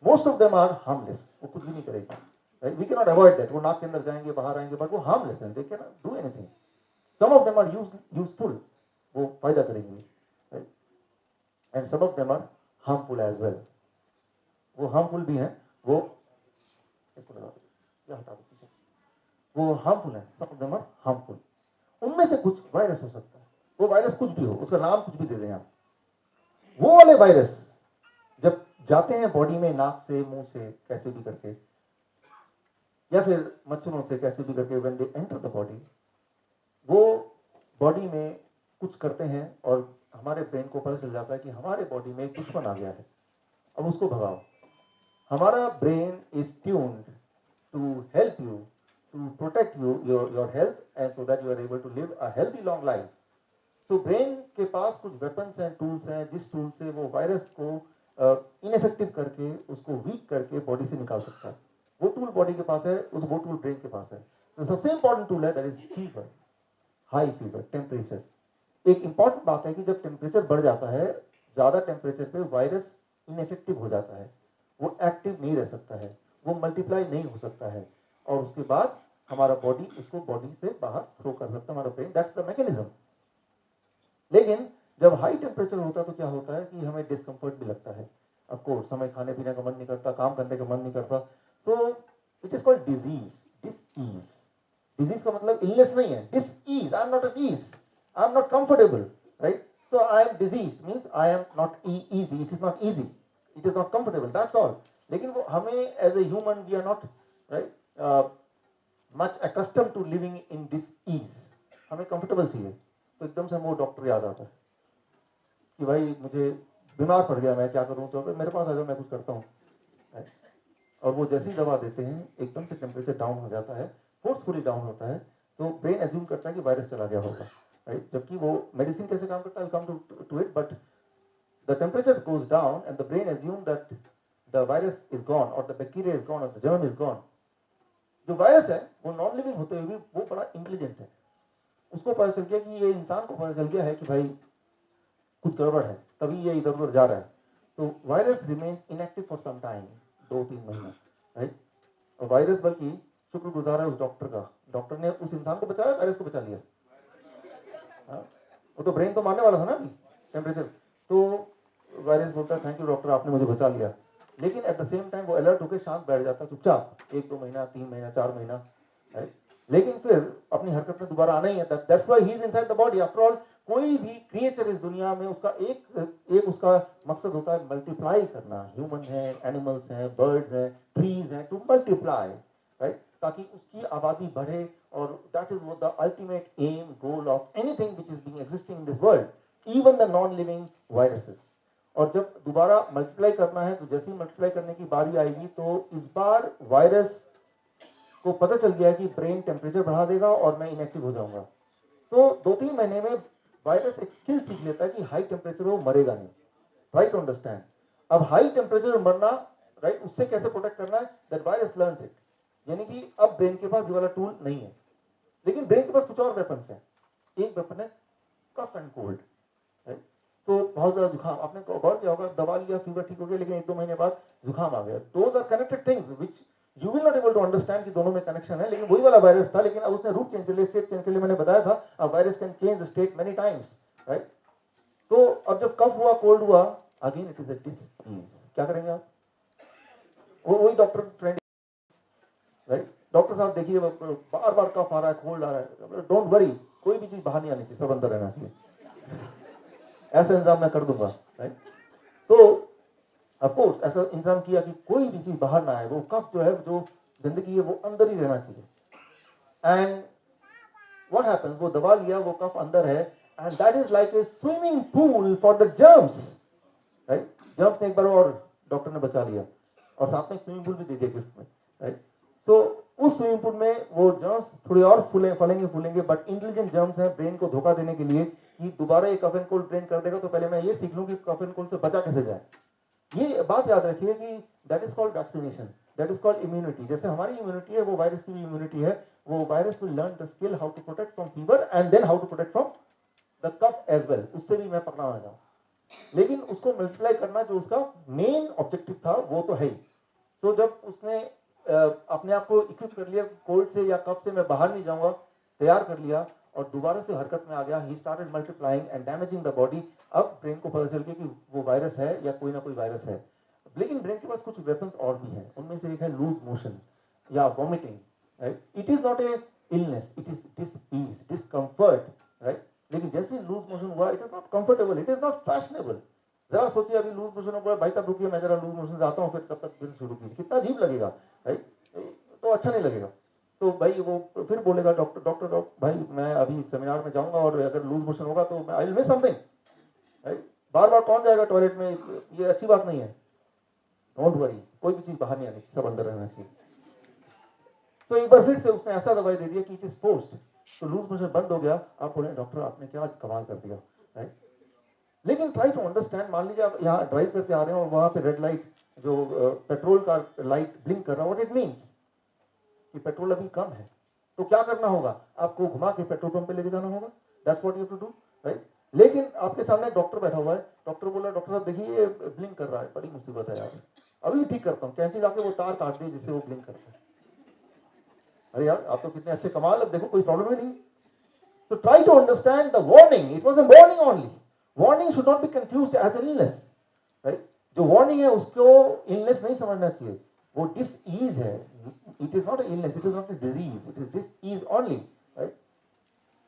Most of them are harmless, वो कुछ भी नहीं करेगा, right? We can not avoid that, वो नाक के अंदर जाएंगे, बाहर आएंगे, बट वो हार्मलेस हैं, they can not do anything. Some of them are useful, वो फायदा करेंगे, right? And some of them are harmful as well, वो हार्मफुल भी हैं, वो इसको लगा दो, हटा दो, वो हार्मफुल है, सम ऑफ देम आर हार्मफुल। उनमें से कुछ वायरस हो सकता है, वो वायरस कुछ भी हो, उसका नाम कुछ भी दे दें आप। वो वाले वायरस जब जाते हैं बॉडी में, नाक से, मुंह से, कैसे भी करके, या फिर मच्छरों से कैसे भी करके, when they enter the body, वो बॉडी में कुछ करते हैं और हमारे ब्रेन को पता चल जाता है कि हमारे बॉडी में एक दुश्मन आ गया है, अब उसको भगाओ। हमारा brain is tuned to help you, to protect you, your health, and so that you are able to live a healthy long life. तो ब्रेन के पास कुछ वेपन्स हैं, टूल्स हैं, जिस टूल से वो वायरस को इनफेक्टिव करके, उसको वीक करके बॉडी से निकाल सकता है। वो टूल बॉडी के पास है, वो टूल ब्रेन के पास है। तो सबसे इंपॉर्टेंट टूल है that is fever, high fever, temperature. एक इंपॉर्टेंट बात है कि जब टेम्परेचर बढ़ जाता है, ज्यादा टेम्परेचर पे वायरस इनफेक्टिव हो जाता है, वो एक्टिव नहीं रह सकता है, वो मल्टीप्लाई नहीं हो सकता है, और उसके बाद हमारा बॉडी उसको बॉडी से बाहर थ्रो कर सकता है, हमारा ब्रेन, दैट्स द मैकेनिज्म। लेकिन जब हाई टेम्परेचर होता है तो क्या होता है कि हमें डिस्कम्फर्ट भी लगता है, ऑफकोर्स हमें खाने पीने का मन नहीं करता, काम करने का मन नहीं करता। So it is called disease, disease. Disease का मतलब इलनेस नहीं है, disease, I am not at ease, I am not comfortable, right? So I am disease means I am not easy, it is not easy, it is not comfortable, that's all. लेकिन वो हमें as a human we are not, right, much accustomed to living in disease, हमें comfortable चाहिए। तो एकदम से वो doctor याद आता है कि भाई मुझे बीमार पड़ गया, मैं क्या करूं, तो मेरे पास आ जाओ, मैं कुछ करता हूँ, और वो जैसी दवा देते हैं एकदम से टेम्परेचर डाउन हो जाता है, फोर्सफुली डाउन होता है, तो ब्रेन एज्यूम करता है कि वायरस चला गया होगा, राइट? जबकि वो मेडिसिन कैसे काम करता है, come to it, but the temperature goes down and the brain assume that the virus is gone और द बैक्टीरिया इज गॉन और द जर्म इज गॉन। जो वायरस है वो नॉन लिविंग होते हुए भी वो बड़ा इंटेलिजेंट है, उसको पता चल गया कि ये इंसान को पता चल गया है कि भाई कुछ गड़बड़ है, तभी ये इधर उधर जा रहा है। तो virus remains inactive for some time, 2-3 महीना, राइट? और वायरस बल्कि शुक्रगुजार है उस डॉक्टर का, डॉक्टर ने उस इंसान को बचाया, वायरस को बचा लिया। वो तो ब्रेन तो मारने वाला था ना अभी टेम्परेचर, तो वायरस बोलता है थैंक यू डॉक्टर, आपने मुझे बचा लिया। लेकिन एट द सेम टाइम वो अलर्ट होकर शांत बैठ जाता, चुपचाप, 1-2 महीना, 3 महीना, 4 महीना, राइट? लेकिन फिर अपनी हरकत में दोबारा आना ही है, that's why he is inside the body. After all कोई भी क्रिएचर इस दुनिया में उसका एक उसका मकसद होता है मल्टीप्लाई करना। ह्यूमन है, एनिमल्स हैं, बर्ड्स हैं, ट्रीज हैं, टू मल्टीप्लाई, राइट? ताकि उसकी आबादी बढ़े, और that is the ultimate aim, goal of anything which is being existing in this world, even the non living viruses. और जब दोबारा मल्टीप्लाई करना है, तो जैसे ही मल्टीप्लाई करने की बारी आएगी, तो इस बार वायरस को पता चल गया कि ब्रेन टेम्परेचर बढ़ा देगा और मैं इनएक्टिव हो जाऊंगा। तो 2-3 महीने में वायरस एक स्किल सीख लेता है कि हाई टेम्परेचर वो मरेगा नहीं, राइट? To understand. अब हाई टेम्परेचर मरना, राइट, उससे कैसे प्रोटेक्ट करना है, दैट वायरस लर्न्स इट। यानी कि अब ब्रेन के पास ये वाला टूल नहीं है, लेकिन ब्रेन के पास कुछ और वेपन्स हैं। एक वेपन है कफ एंड कोल्ड, राइट? तो बहुत ज्यादा जुकाम, आपने गौर किया होगा, दवा लिया, फीवर ठीक हो गया, लेकिन 1-2 महीने बाद जुकाम आ गया। Those are connected things which you will not able to understand कि दोनों में कनेक्शन है, लेकिन वही वाला वायरस था, लेकिन अब उसने रूप चेंज कर लिया, स्टेट चेंज कर लिया। मैंने बताया था a virus can change the state many times, right? तो अब जब कफ हुआ, कोल्ड हुआ, again it is a disease. क्या करेंगे आप? वो वही डॉक्टर फ्रेंड, राइट? डॉक्टर साहब देखिए बार बार कफ आ रहा है, कोल्ड आ रहा है, डोंट वरी, कोई भी चीज बाहर नहीं आनी चाहिए, सब अंदर रहना चाहिए, ऐसा इंतजाम मैं कर दूंगा, राइट? तो ऑफकोर्स ऐसा इंतजाम किया कि कोई भी चीज बाहर ना आए, वो कफ जो है, जो गंदगी है, वो अंदर ही रहना चाहिए। एंड व्हाट हैपेंस, वो दवा लिया, वो कफ अंदर है, and that is like a swimming pool for the germs, right? Germs ने एक बार और डॉक्टर ने बचा लिया, और साथ में स्विमिंग पूल भी दे दिया गिफ्ट में, राइट? सो उस स्विमिंग पूल में वो जर्म्स थोड़ी और फूलेंगे, बट इंटेलिजेंट जर्म्स हैं ब्रेन को धोखा देने के लिए कि दोबारा ये कफ एंड कोल्ड ब्रेन कर देगा, तो पहले मैं ये सीख लूं कि कफ एंड कोल्ड से बचा कैसे जाए। ये बात याद रखिए कि that is called vaccination, that is called immunity. जैसे हमारी इम्यूनिटी है, वो वायरस की भी इम्यूनिटी है। वो virus will learn the skill how to protect from fever and then how to protect from the cough as well. उससे भी मैं पकड़ाना चाहूँ, लेकिन उसको मल्टीप्लाई करना जो उसका मेन ऑब्जेक्टिव था, वो तो है ही। तो जब उसने अपने आप को इक्विप कर लिया, कोल्ड से या कफ से मैं बाहर नहीं जाऊंगा, तैयार कर लिया, और दोबारा से हरकत में आ गया, he started multiplying and damaging the body. अब ब्रेन को पता चल गया कि वो वायरस है या कोई ना कोई वायरस है। लेकिन ब्रेन के पास कुछ वेपन्स और भी हैं, उनमें से एक है लूज मोशन या vomiting, right? It is not a illness, it is disease, discomfort, right? लेकिन जैसे लूज मोशन हुआ, it is not comfortable, it is not fashionable. जरा सोचिए, अभी लूज मोशन हो, भाई साहब रुकिए, मैं जरा लूज मोशन से आता हूँ, फिर तब तक फिर शुरू कीजिए, कितना अजीब लगेगा, राइट? तो अच्छा नहीं लगेगा। तो भाई वो फिर बोलेगा डॉक्टर भाई मैं अभी सेमिनार में जाऊंगा, और अगर लूज मोशन होगा तो मैं I will miss something, right? बार बार कौन जाएगा टॉयलेट में, ये अच्छी बात नहीं है। डोंट वरी, कोई भी चीज बाहर नहीं आनी, सब अंदर रहना चाहिए। तो एक बार फिर से उसने ऐसा दवाई दे दिया कि इट इज फोर्स्ड, तो लूज मोशन बंद हो गया। आप बोले डॉक्टर आपने क्या कमाल कर दिया, राइट? लेकिन ट्राई टू अंडरस्टैंड, मान लीजिए आप यहाँ ड्राइव करके आ रहे हैं और वहां पे रेड लाइट, जो पेट्रोल का लाइट ब्लिंक कर रहा है, व्हाट इट मींस कि पेट्रोल अभी कम है, तो क्या करना होगा? आपको घुमा के पेट्रोल पंप पे लेके जाना होगा, that's what you have to do, right? लेकिन आपके सामने डॉक्टर बैठा हुआ है, डॉक्टर बोला डॉक्टर साहब देखिए ये ब्लिंक कर रहा है, बड़ी मुसीबत है यार, अभी ठीक करता हूँ, कैंची जाके वो तार काट दी जिससे वो ब्लिंक करता है। अरे यार आप तो कितने अच्छे कमाल, अब देखो कोई प्रॉब्लम ही नहीं। So try to understand the warning. It was a warning only. Warning should not be confused as an illness, right? जो warning है उसको illness नहीं समझना चाहिए, वो disease है। It is not an illness, it is not a disease, it is disease only, right?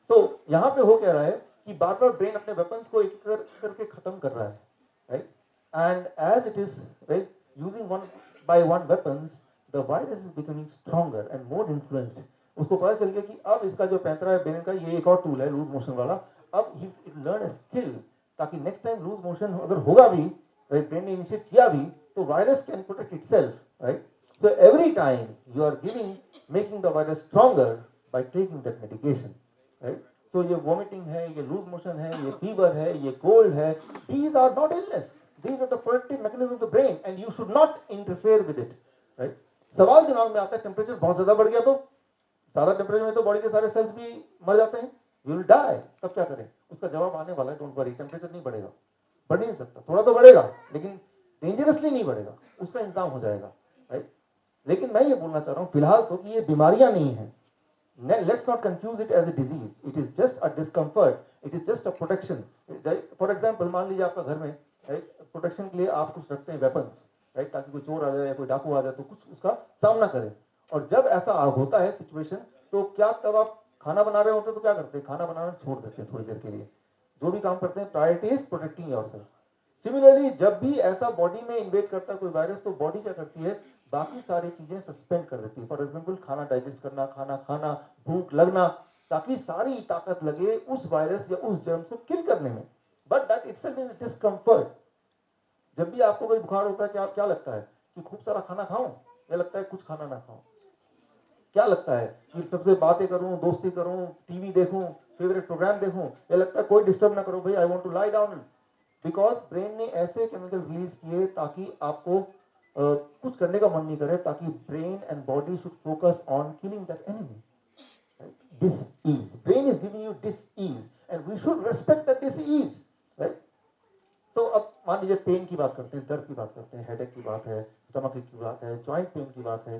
So यहाँ पे हो क्या रहा है कि बार बार ब्रेन अपने वेपन्स को एक करके खत्म कर रहा है, right? And as it is, right, using one by one weapons, the virus is becoming stronger and more influenced. उसको पता चल गया कि अब इसका जो पैंतरा है ब्रेन का, ये एक और टूल है लूज मोशन वाला। अब इट लर्न अ स्किल, ताकि नेक्स्ट टाइम लूज मोशन अगर होगा भी, राइट, ब्रेन ने इनिशिएट किया भी, तो virus can protect itself, right? So every time you are giving, making the virus stronger by taking that medication, right? So ये vomiting है, ये लूज मोशन है, ये फीवर है, ये कोल्ड है, these are not illness, these are the protective mechanisms of the brain and you should not interfere with it, right? सवाल दिमाग में आता है टेम्परेचर बहुत ज्यादा बढ़ गया तो, सारा टेम्परेचर में तो बॉडी के सारे सेल्स भी मर जाते हैं, you will die, तब क्या करें? उसका जवाब आने वाला है, डोंट वरी, टेम्परेचर नहीं बढ़ेगा, बढ़ नहीं सकता, थोड़ा तो बढ़ेगा लेकिन डेंजरसली नहीं बढ़ेगा, उसका इंतजाम हो जाएगा, राइट? लेकिन मैं ये बोलना चाह रहा हूँ फिलहाल तो कि ये बीमारियां नहीं है, let's not confuse it as a disease, it is just a discomfort, it is just a protection. For example, मान लीजिए आपका घर में, राइट, प्रोटेक्शन के लिए आप कुछ रखते हैं वेपन्स, राइट, ताकि कोई चोर आ जाए या कोई डाकू आ जाए तो कुछ उसका सामना करें। और जब ऐसा होता है सिचुएशन, तो क्या तब आप खाना बना रहे होते तो क्या करते हैं? खाना बनाना छोड़ देते हैं थोड़ी देर के लिए, जो भी काम करते हैं priority is protecting yourself. Similarly जब भी ऐसा बॉडी में इन्वेड करता है कोई वायरस, तो बॉडी क्या करती है? बाकी सारी चीजें सस्पेंड कर देती है। फॉर एग्जाम्पल खाना डाइजेस्ट करना, खाना खाना, भूख लगना, ताकि सारी ताकत लगे उस वायरस या उस जर्म को किल करने में। But that itself is discomfort. जब भी आपको कोई बुखार होता है, क्या क्या लगता है? कि खूब सारा खाना खाऊं, या लगता है कुछ खाना ना खाऊं? क्या लगता है कि सबसे बातें करूं, दोस्ती करूं, टीवी देखूं, फेवरेट प्रोग्राम देखूं, या लगता है कोई डिस्टर्ब ना करो भाई, I want to lie down? Because brain ने ऐसे केमिकल रिलीज किए ताकि आपको कुछ करने का मन नहीं करे, ताकि brain and body should focus on killing that enemy. dis-ease. Brain is giving you dis-ease and we should respect that dis-ease, right? तो अब मान लीजिए पेन की बात करते हैं, दर्द की बात करते हैं, हेडेक की बात है, स्टमक की बात है, जॉइंट पेन की बात है,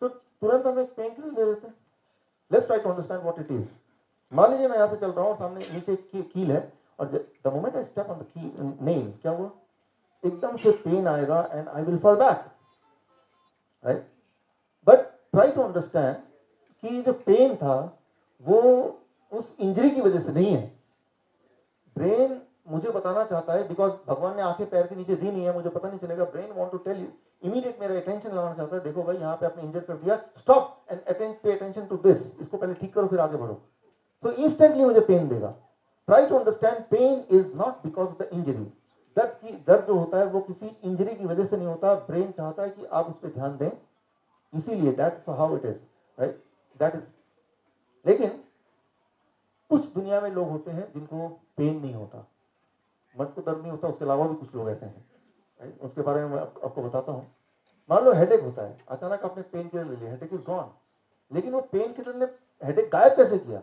तो तुरंत हम एक पेन किलर ले लेते हैं. Let's try to understand what it is. मान लीजिए मैं यहाँ से चल रहा हूँ और सामने नीचे कील है और the moment I step on the की नेल, क्या हुआ? एकदम से पेन आएगा and I will fall back, right? But try to understand कि जो पेन था वो उस इंजरी की वजह से नहीं है. ब्रेन मुझे बताना चाहता है, बिकॉज भगवान ने आंखें पैर के नीचे दी नहीं है, मुझे पता नहीं चलेगा. Brain want to tell you, immediate मेरा अटेंशन लगाना चाहता है, देखो भाई यहाँ पे आपने इंजर कर दिया, stop and pay attention to this, इसको पहले ठीक करो फिर आगे बढ़ो. तो इंस्टेंटली मुझे पेन देगा. Try to understand, pain is not because of the injury. दर्द जो होता है वो किसी इंजरी की वजह से नहीं होता. ब्रेन चाहता है कि आप उस पर ध्यान दें, इसीलिए that's how it is, right? That is. लेकिन कुछ दुनिया में लोग होते हैं जिनको पेन नहीं होता, मर्द को दर्द नहीं होता, उसके अलावा भी कुछ लोग ऐसे हैं, राइट? उसके बारे में मैं आपको बताता हूँ. मान लो हेडेक होता है, अचानक आपने पेन किलर ले लिया, हेडेक इज गॉन. लेकिन वो पेन किलर ने हेडेक गायब कैसे किया?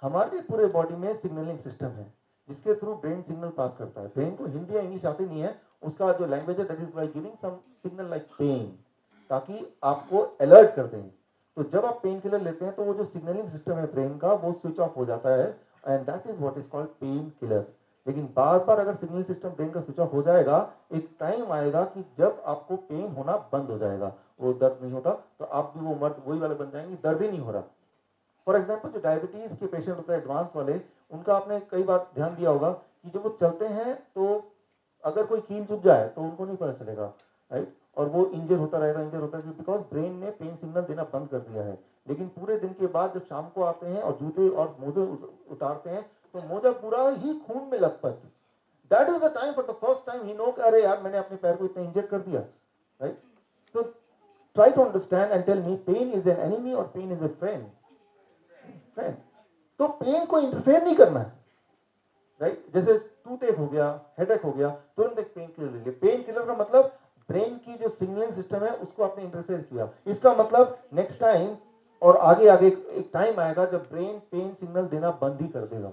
हमारे पूरे बॉडी में सिग्नलिंग सिस्टम है जिसके थ्रू ब्रेन सिग्नल पास करता है. ब्रेन को हिंदी या इंग्लिश आती नहीं है, उसका जो लैंग्वेज है that is by giving some signal like pain, ताकि आपको अलर्ट कर दें. तो जब आप पेन किलर लेते हैं तो वो जो सिग्नलिंग सिस्टम है ब्रेन का वो स्विच ऑफ हो जाता है and that is what is called pain killer. लेकिन बार बार अगर सिग्नलिंग सिस्टम ब्रेन का स्विच ऑफ हो जाएगा, एक टाइम आएगा कि जब आपको पेन होना बंद हो जाएगा, वो दर्द नहीं होता, तो आप भी वो मर्द वही वाले बन जाएंगे, दर्द ही नहीं हो रहा. फॉर एग्जाम्पल जो डायबिटीज के पेशेंट होते हैं एडवांस वाले, उनका आपने कई बार ध्यान दिया होगा कि जब वो चलते हैं तो अगर कोई कील चुभ जाए तो उनको नहीं पता चलेगा, राइट? और वो इंजर होता रहेगा बिकॉज ब्रेन ने पेन सिग्नल देना बंद कर दिया है. लेकिन पूरे दिन के बाद जब शाम को आते हैं और जूते और मोजे उतारते हैं तो मोजा पूरा ही खून में लथपथ. That is the time, for the first time ही नो, अरे यार मैंने अपने पैर को इतना इंजर कर दिया, राइट? तो try to understand and tell me, pain is an enemy और pain is a friend? Friend. तो पेन को इंटरफेयर नहीं करना है, राइट? जैसे टूथ हो गया, हेडेक हो गया, तुरंत एक पेन किलर ले लिया. पेन किलर का मतलब ब्रेन की जो सिग्नलिंग सिस्टम है उसको आपने इंटरफेयर किया. इसका मतलब नेक्स्ट टाइम और आगे आगे एक टाइम आएगा जब ब्रेन पेन सिग्नल देना बंद ही कर देगा.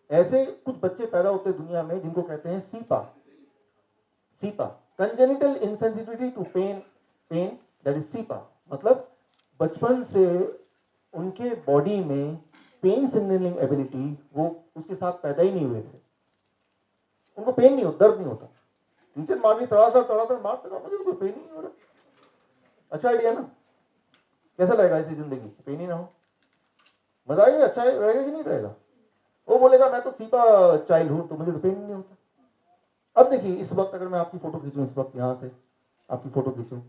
ऐसे कुछ बच्चे पैदा होते हैं दुनिया में जिनको कहते हैं CIPA. CIPA, congenital insensitivity to pain, pain that is CIPA. मतलब बचपन से उनके बॉडी में पेन सिग्नलिंग एबिलिटी वो उसके साथ पैदा ही नहीं हुए थे. उनको पेन नहीं होता, दर्द नहीं होता. टीचर मार ली, तड़ातड़ मारते रहो, मुझे तो कोई पेन ही नहीं हो रहा. अच्छा आइडिया ना? कैसा लगेगा ऐसी जिंदगी, पेन ही ना हो? मजा आएगा? अच्छा रहेगा कि नहीं रहेगा? वो बोलेगा मैं तो सीपा चाइल्ड हूं, तो मुझे तो पेन नहीं होता. अब देखिए, इस वक्त अगर मैं आपकी फोटो खींचूं, इस वक्त यहां से आपकी फोटो खींचूं,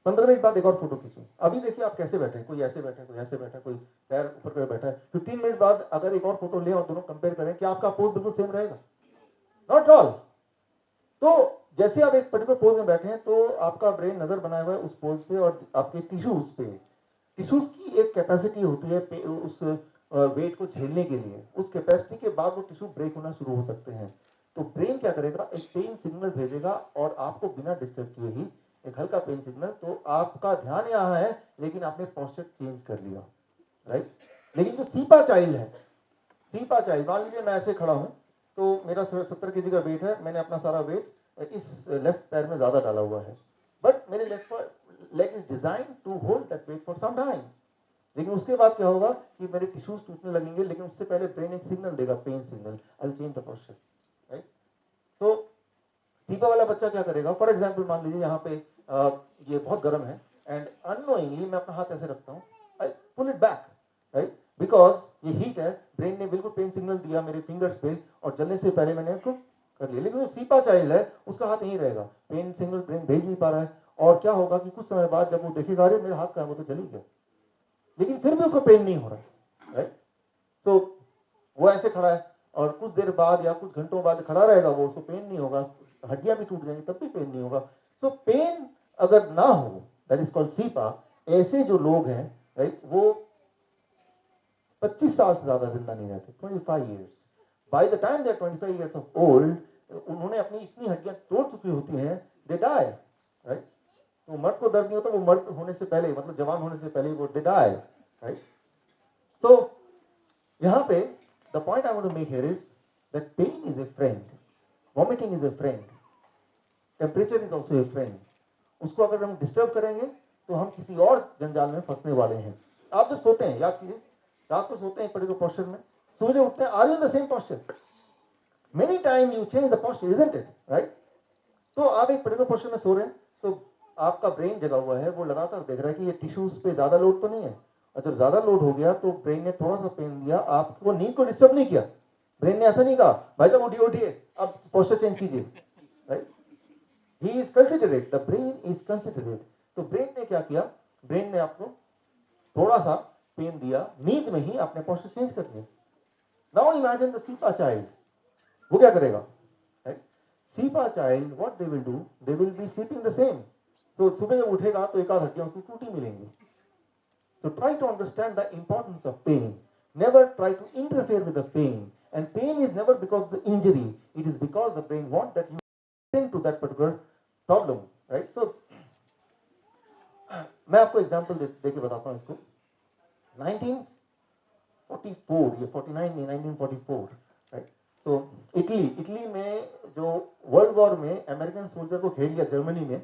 15 मिनट बाद एक और फोटो खींचूं, अभी देखिए आप कैसे बैठे हैं, कोई ऐसे बैठा है, कोई ऐसे बैठा है, कोई पैर ऊपर पे बैठा है. 15 मिनट बाद अगर एक और फोटो लें और दोनों कंपेयर करें, क्या आपका पोज बिल्कुल सेम रहेगा? Not all. तो जैसे आप एक पर्टिकुलर पोज में बैठे हैं तो आपका ब्रेन नजर बनाया हुआ है उस पोज पे और आपके टिश्यूज पे. टिश्यूज की एक कैपेसिटी होती है उस वेट को झेलने के लिए. उस कैपेसिटी के बाद वो टिश्यू ब्रेक होना शुरू हो सकते हैं. तो ब्रेन क्या करेगा, एक पेन सिग्नल भेजेगा और आपको बिना डिस्टर्ब किए ही एक हल्का पेन सिग्नल. तो आपका ध्यान यहाँ है लेकिन आपने पोस्चर चेंज कर लिया, राइट? लेकिन जो सीपा चाइल्ड है, सीपा चाइल्ड, मान लीजिए मैं ऐसे खड़ा हूं तो मेरा 70 केजी का वेट है, मैंने अपना सारा वेट इस लेफ्ट पैर में ज्यादा डाला हुआ है, बट मेरे left leg is design to hold that weight for some time. लेकिन उसके बाद क्या होगा कि मेरे टिश्यूज टूटने लगेंगे, लेकिन उससे पहले ब्रेन एक सिग्नल देगा, pen signal, I will change the posture, right? तो सीपा वाला बच्चा क्या करेगा? फॉर एग्जाम्पल मान लीजिए यहाँ पे ये बहुत गर्म है एंड अननोइंगली मैं अपना हाथ ऐसे रखता हूँ, I pull it back, right? Because ये हीट है, ब्रेन ने बिल्कुल पेन सिग्नल दिया मेरे फिंगर्स पे और जलने से पहले मैंने इसको कर लिया. लेकिन जो सीपा चाइल्ड है उसका हाथ यहीं रहेगा, पेन सिग्नल ब्रेन भेज नहीं पा रहा है. और क्या होगा कि कुछ समय बाद जब वो देखेगा, अरे मेरे हाथ का है, वो तो जल ही गया, लेकिन फिर भी उसको पेन नहीं हो रहा, राइट? तो वो ऐसे खड़ा है और कुछ देर बाद या कुछ घंटों बाद खड़ा रहेगा, वो उसको पेन नहीं होगा, हड्डियां भी टूट जाएंगी तब भी पेन नहीं होगा. सो पेन अगर ना हो, दैट इज कॉल्ड सीपा. ऐसे जो लोग हैं, राइट, वो 25 साल से ज्यादा जिंदा नहीं रहते, 25 years. By the time they are 25 years of old, उन्होंने अपनी इतनी हड्डियां तोड़ चुकी होती हैं, दे डाई, राइट? तो मर्द को दर्द नहीं होता, वो मर्द होने से पहले, मतलब जवान होने से पहले वो दे डाई, राइट? So यहाँ पे the point I want to make here is that pain is a friend, vomiting is a friend, temperature is also a friend. उसको अगर हम डिस्टर्ब करेंगे तो हम किसी और जंजाल में फंसने वाले हैं. आप जब सोते हैं, याद कीजिए, रात को सोते हैं एक पर्टिकुलर पोस्चर में, सुबह जब उठते हैं, are you in the same posture? Many time you change the posture, isn't it, right? तो आप एक पर्टिकुलर पोस्चर में सो रहे हैं, तो आपका ब्रेन जगा हुआ है, वो लगातार देख रहा है कि ये टिश्यूज पे ज्यादा लोड तो नहीं है, और जब ज्यादा लोड हो गया तो ब्रेन ने थोड़ा सा पेन दिया, आपको नींद को डिस्टर्ब नहीं किया. ब्रेन ने ऐसा नहीं कहा भाई साहब उठिए उठिए अब पोस्चर चेंज कीजिए, right? He is considerate, the brain is considerate. तो ब्रेन ने क्या किया? ब्रेन ने आपको थोड़ा सा पेन दिया, नींद में ही आपने पोस्चर चेंज कर दिया. Now imagine the cepa child, वो क्या करेगा? Right? Cepa child what they will do, they will be sleeping the same. तो सुबह जब उठेगा तो एक आध हड्डियां उसकी टूटी मिलेंगी. So try to understand the importance of pain. Never try to interfere with the pain. And pain is never because of the injury. It is because the brain wants that you attend to that particular problem. Right? So, मैं आपको example देके बताता हूँ इसको. 1944 या 49 में 1944, right? सो Italy में जो वर्ल्ड वॉर में अमेरिकन सोल्जर को घेर लिया जर्मनी में,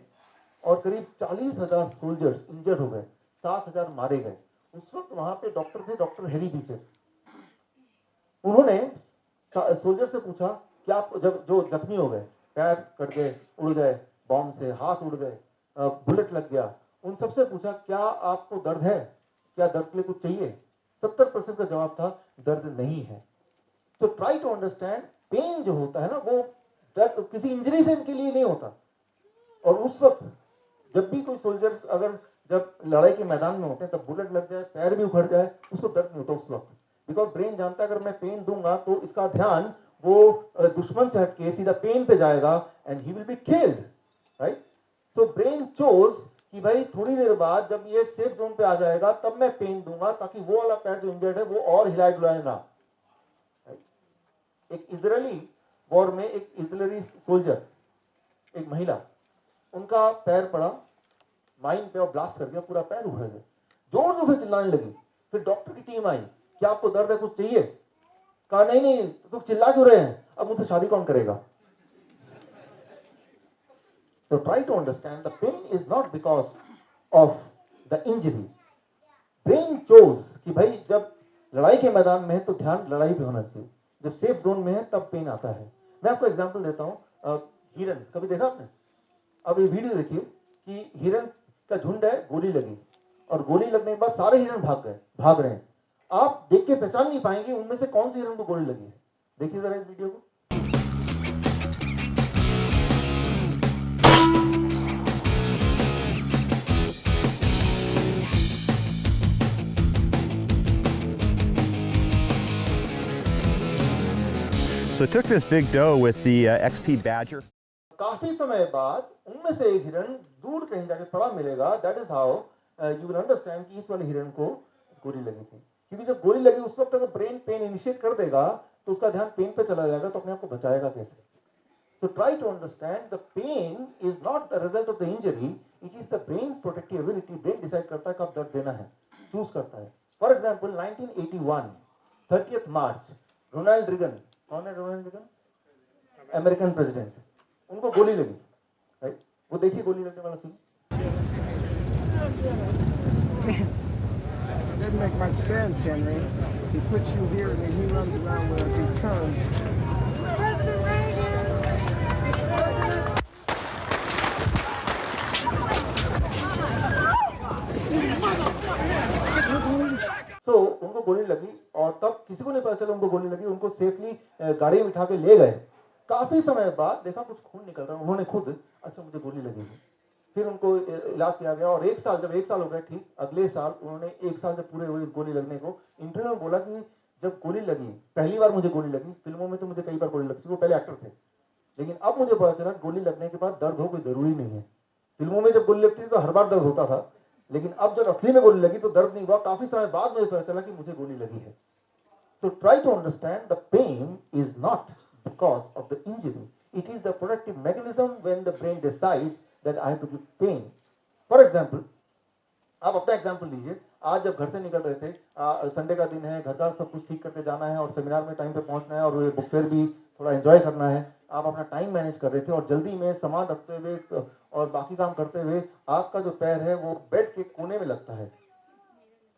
और करीब 40,000 सोल्जर्स इंजर्ड हो गए, 7,000 मारे गए. उस वक्त वहां पे डॉक्टर थे, डॉक्टर हेरी बीचर. उन्होंने सोल्जर से पूछा कि आप जब जो जख्मी हो गए, पैर कट गए, उड़ गए बॉम्ब से, हाथ उड़ गए, बुलेट लग गया, उन सबसे पूछा क्या आपको दर्द है, क्या दर्द के लिए कुछ चाहिए? 70% का जवाब था दर्द नहीं है. तो ट्राई टू अंडरस्टैंड, पेन जो होता है ना, वो दर्द किसी इंजरी से इनके लिए नहीं होता. और उस वक्त जब भी कोई सोल्जर्स अगर जब लड़ाई के मैदान में होते हैं, तब बुलेट लग जाए, पैर भी उखड़ जाए, उसको दर्द नहीं होता उस वक्त, बिकॉज ब्रेन जानता है अगर मैं पेन दूंगा तो इसका ध्यान वो दुश्मन से हटके सीधा पेन पे जाएगा and he will be killed, right? So brain chose कि भाई थोड़ी देर बाद जब ये सेफ जोन पे आ जाएगा तब मैं पेन दूंगा, ताकि वो वाला पैर जो इंजर्ड है वो और हिलाए डुलाए ना. एक इजरायली वॉर में एक इजरायली सोल्जर, एक महिला, उनका पैर पड़ा माइन पे और ब्लास्ट कर दिया, पूरा पैर उखड़ गया. जोर जोर से चिल्लाने लगी. फिर डॉक्टर की टीम आई, क्या आपको दर्द है, कुछ चाहिए? कहा नहीं नहीं, तुम चिल्ला क्यों रहे हैं, अब मुझसे शादी कौन करेगा? So try to understand the pain is not because of the injury. Brain chose कि भाई जब लड़ाई के मैदान में है तो ध्यान लड़ाई पे होना चाहिए, जब सेफ जोन में है तब पेन आता है. मैं आपको एग्जांपल देता हूँ. हिरन कभी देखा आपने? अब ये वीडियो देखिए कि हिरन का झुंड है, गोली लगी, और गोली लगने के बाद सारे हिरन भाग रहे हैं. आप देख के पहचान नहीं पाएंगे उनमें से कौन सी हिरन को गोली लगी है. देखिए जरा इस वीडियो को. So it took this big doe with the XP Badger. काफी समय बाद उनमें से एक हिरन दूर कहीं जाके पड़ा मिलेगा. That is how you will understand कि इस वाले हिरन को गोली लगी थी. क्योंकि जब गोली लगी उस वक्त अगर ब्रेन पेन इनिशिएट कर देगा तो उसका ध्यान पेन पे चला जाएगा, तो अपने आप को बचाएगा कैसे? So try to understand the pain is not the result of the injury, it is the brain's protective ability. Brain decide करता है कब दर्द देना है, चूज करता है. For example, 1981, 30th March, Ronald Reagan, कौन है रोनाल्ड रीगन? American president. उनको गोली लगी, राइट? वो देखिए गोली लगने वाला scene. It doesn't make much sense, Henry. He puts you here and then he runs around with a big gun. So उनको गोली लगी और तब किसी को नहीं पता चला उनको गोली लगी. उनको सेफली गाड़ी में बिठा के ले गए. काफी समय बाद देखा कुछ खून निकल रहा है. उन्होंने खुद अच्छा मुझे गोली लगी है. फिर उनको इलाज किया गया और जब एक साल हो गया ठीक, अगले साल उन्होंने एक साल जब पूरे हुए इस गोली लगने को, इंटरव्यू में बोला कि जब गोली लगी, पहली बार मुझे गोली लगी, फिल्मों में तो मुझे कई बार गोली लगी, वो पहले एक्टर थे, लेकिन अब मुझे पता चला गोली लगने के बाद दर्द हो कोई जरूरी नहीं है. फिल्मों में जब गोली लगती थी तो हर बार दर्द होता था, लेकिन अब जब असली में गोली लगी तो दर्द नहीं हुआ. काफी समय बाद मुझे पता चला कि मुझे गोली लगी है. So try to understand the pain is not because of the injury. It is the protective mechanism when the brain decides that I have to give pain. For example, आप अपना एग्जाम्पल लीजिए. आज जब घर से निकल रहे थे, संडे का दिन है, घर का सब कुछ ठीक करके जाना है और सेमिनार में टाइम पे पहुंचना है और ये बुक फेयर भी थोड़ा एंजॉय करना है, आप अपना टाइम मैनेज कर रहे थे और जल्दी में सामान रखते हुए और बाकी काम करते हुए आपका जो पैर है वो बेड के कोने में लगता है,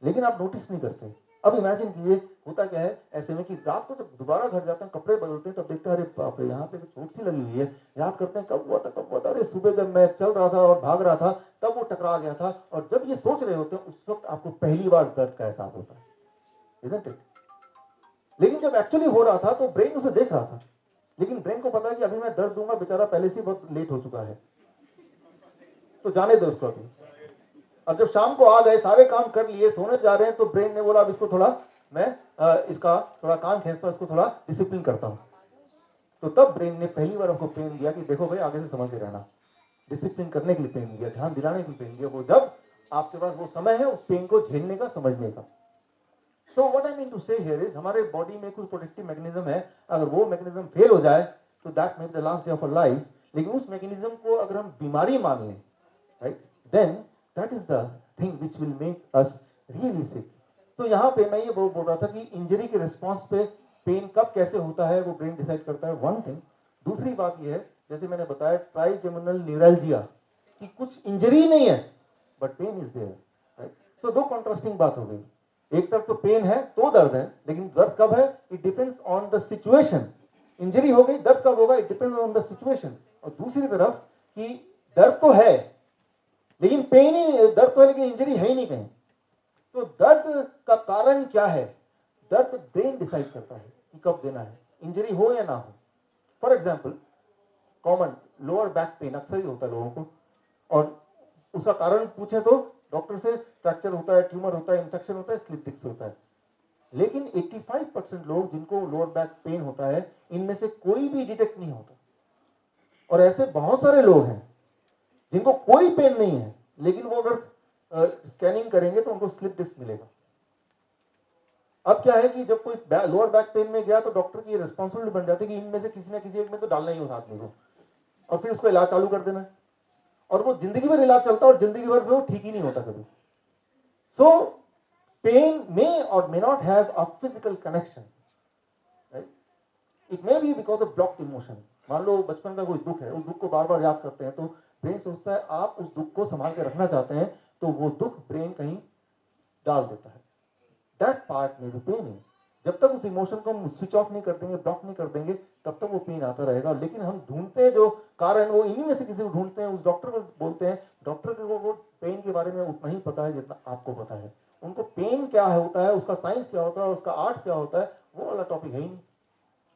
लेकिन आप नोटिस नहीं करते। अब इमेजिन कीजिए होता क्या है ऐसे में कि रात को जब दोबारा घर जाते हैं, कपड़े बदलते हैं, तब देखते हैं अरे बाप रे यहाँ पे चोट सी लगी हुई है, याद करते हैं कब हुआ था, अरे सुबह जब मैं चल रहा था और भाग रहा था तब वो टकरा गया था। और जब ये सोच रहे होते हैं उस वक्त आपको पहली बार दर्द का एहसास होता है, isn't it? लेकिन जब एक्चुअली हो रहा था तो ब्रेन उसे देख रहा था, लेकिन ब्रेन को पता है कि अभी मैं दर्द दूंगा, बेचारा पहले से बहुत लेट हो चुका है, तो जाने दो उसको अभी। अब जब शाम को आ गए, सारे काम कर लिए, सोने जा रहे हैं, तो ब्रेन ने बोला अब इसको थोड़ा मैं इसका थोड़ा काम खींचता हूं, इसको थोड़ा डिसिप्लिन करता हूं। तो तब ब्रेन ने पहली बार हमको पेन दिया कि देखो भाई आगे से समझते रहना, डिसिप्लिन करने के लिए पेन दिया, ध्यान दिलाने के लिए पेन दिया, वो जब आपके पास वो समय है उस पेन को झेलने का, समझने का। So what I mean to say here is हमारे बॉडी में कुछ प्रोटेक्टिव मैकेनिज्म है, अगर वो मैकेनिज्म फेल हो जाए तो that may be the last day of our life. लेकिन उस मैकेनिज्म को अगर हम बीमारी मान लें, right, then that is the thing which will make us really sick. तो यहाँ पे मैं ये बोल रहा था कि इंजरी के रिस्पॉन्स पे पेन कब कैसे होता है वो ब्रेन डिसाइड करता है, वन थिंग। दूसरी बात ये है, जैसे मैंने बताया ट्राइजेमिनल न्यूरल्जिया कि कुछ इंजरी नहीं है but pain is there, right. So दो कॉन्ट्रास्टिंग बात हो गई, एक तरफ तो पेन है तो दर्द है, लेकिन दर्द कब है, it depends on the situation. Injury हो गई, दर्द कब होगा, it depends on the situation. और दूसरी तरफ कि दर्द तो है लेकिन पेन ही, दर्द तो है लेकिन इंजरी है ही नहीं कहीं। तो दर्द का कारण क्या है, दर्द ब्रेन डिसाइड करता है कि कब देना है, इंजरी हो या ना हो। For example common lower back pain अक्सर ही होता है लोगों को, और उसका कारण पूछे तो डॉक्टर से फ्रैक्चर होता है, ट्यूमर होता है, इंफेक्शन होता है, स्लिप डिस्क होता है। लेकिन 85% लोग जिनको लोअर बैक पेन होता है, इनमें से कोई भी डिटेक्ट नहीं होता। और ऐसे बहुत सारे लोग हैं जिनको कोई पेन नहीं है, लेकिन वो अगर स्कैनिंग करेंगे तो उनको स्लिप डिस्क मिलेगा। अब क्या है कि जब कोई लोअर बैक पेन में गया तो डॉक्टर की रिस्पॉन्सिबिलिटी बन जाती है कि इनमें से किसी ना किसी एक में तो डालना ही उस आदमी को, और फिर उसको इलाज चालू कर देना है। और वो जिंदगी भर इलाज चलता है और जिंदगी भर वो ठीक ही नहीं होता कभी। सो पेन मे और may not have a physical connection, right. It may be because of blocked emotion. मान लो बचपन का कोई दुख है, उस दुख को बार बार याद करते हैं तो ब्रेन सोचता है आप उस दुख को संभाल के रखना चाहते हैं, तो वो दुख ब्रेन कहीं डाल देता है। दैट पार्ट में भी पेन है। जब तक उस इमोशन को हम स्विच ऑफ नहीं कर देंगे, ब्लॉक नहीं कर देंगे, तब तक वो पेन आता रहेगा। लेकिन हम ढूंढते हैं जो कारण, वो इन्हीं में से किसी को ढूंढते हैं, उस डॉक्टर को बोलते हैं, डॉक्टर को वो पेन के बारे में उतना ही पता है जितना आपको पता है। उनको पेन क्या होता है, उसका साइंस क्या होता है, उसका आर्ट्स क्या होता है, वो वाला टॉपिक है ही नहीं।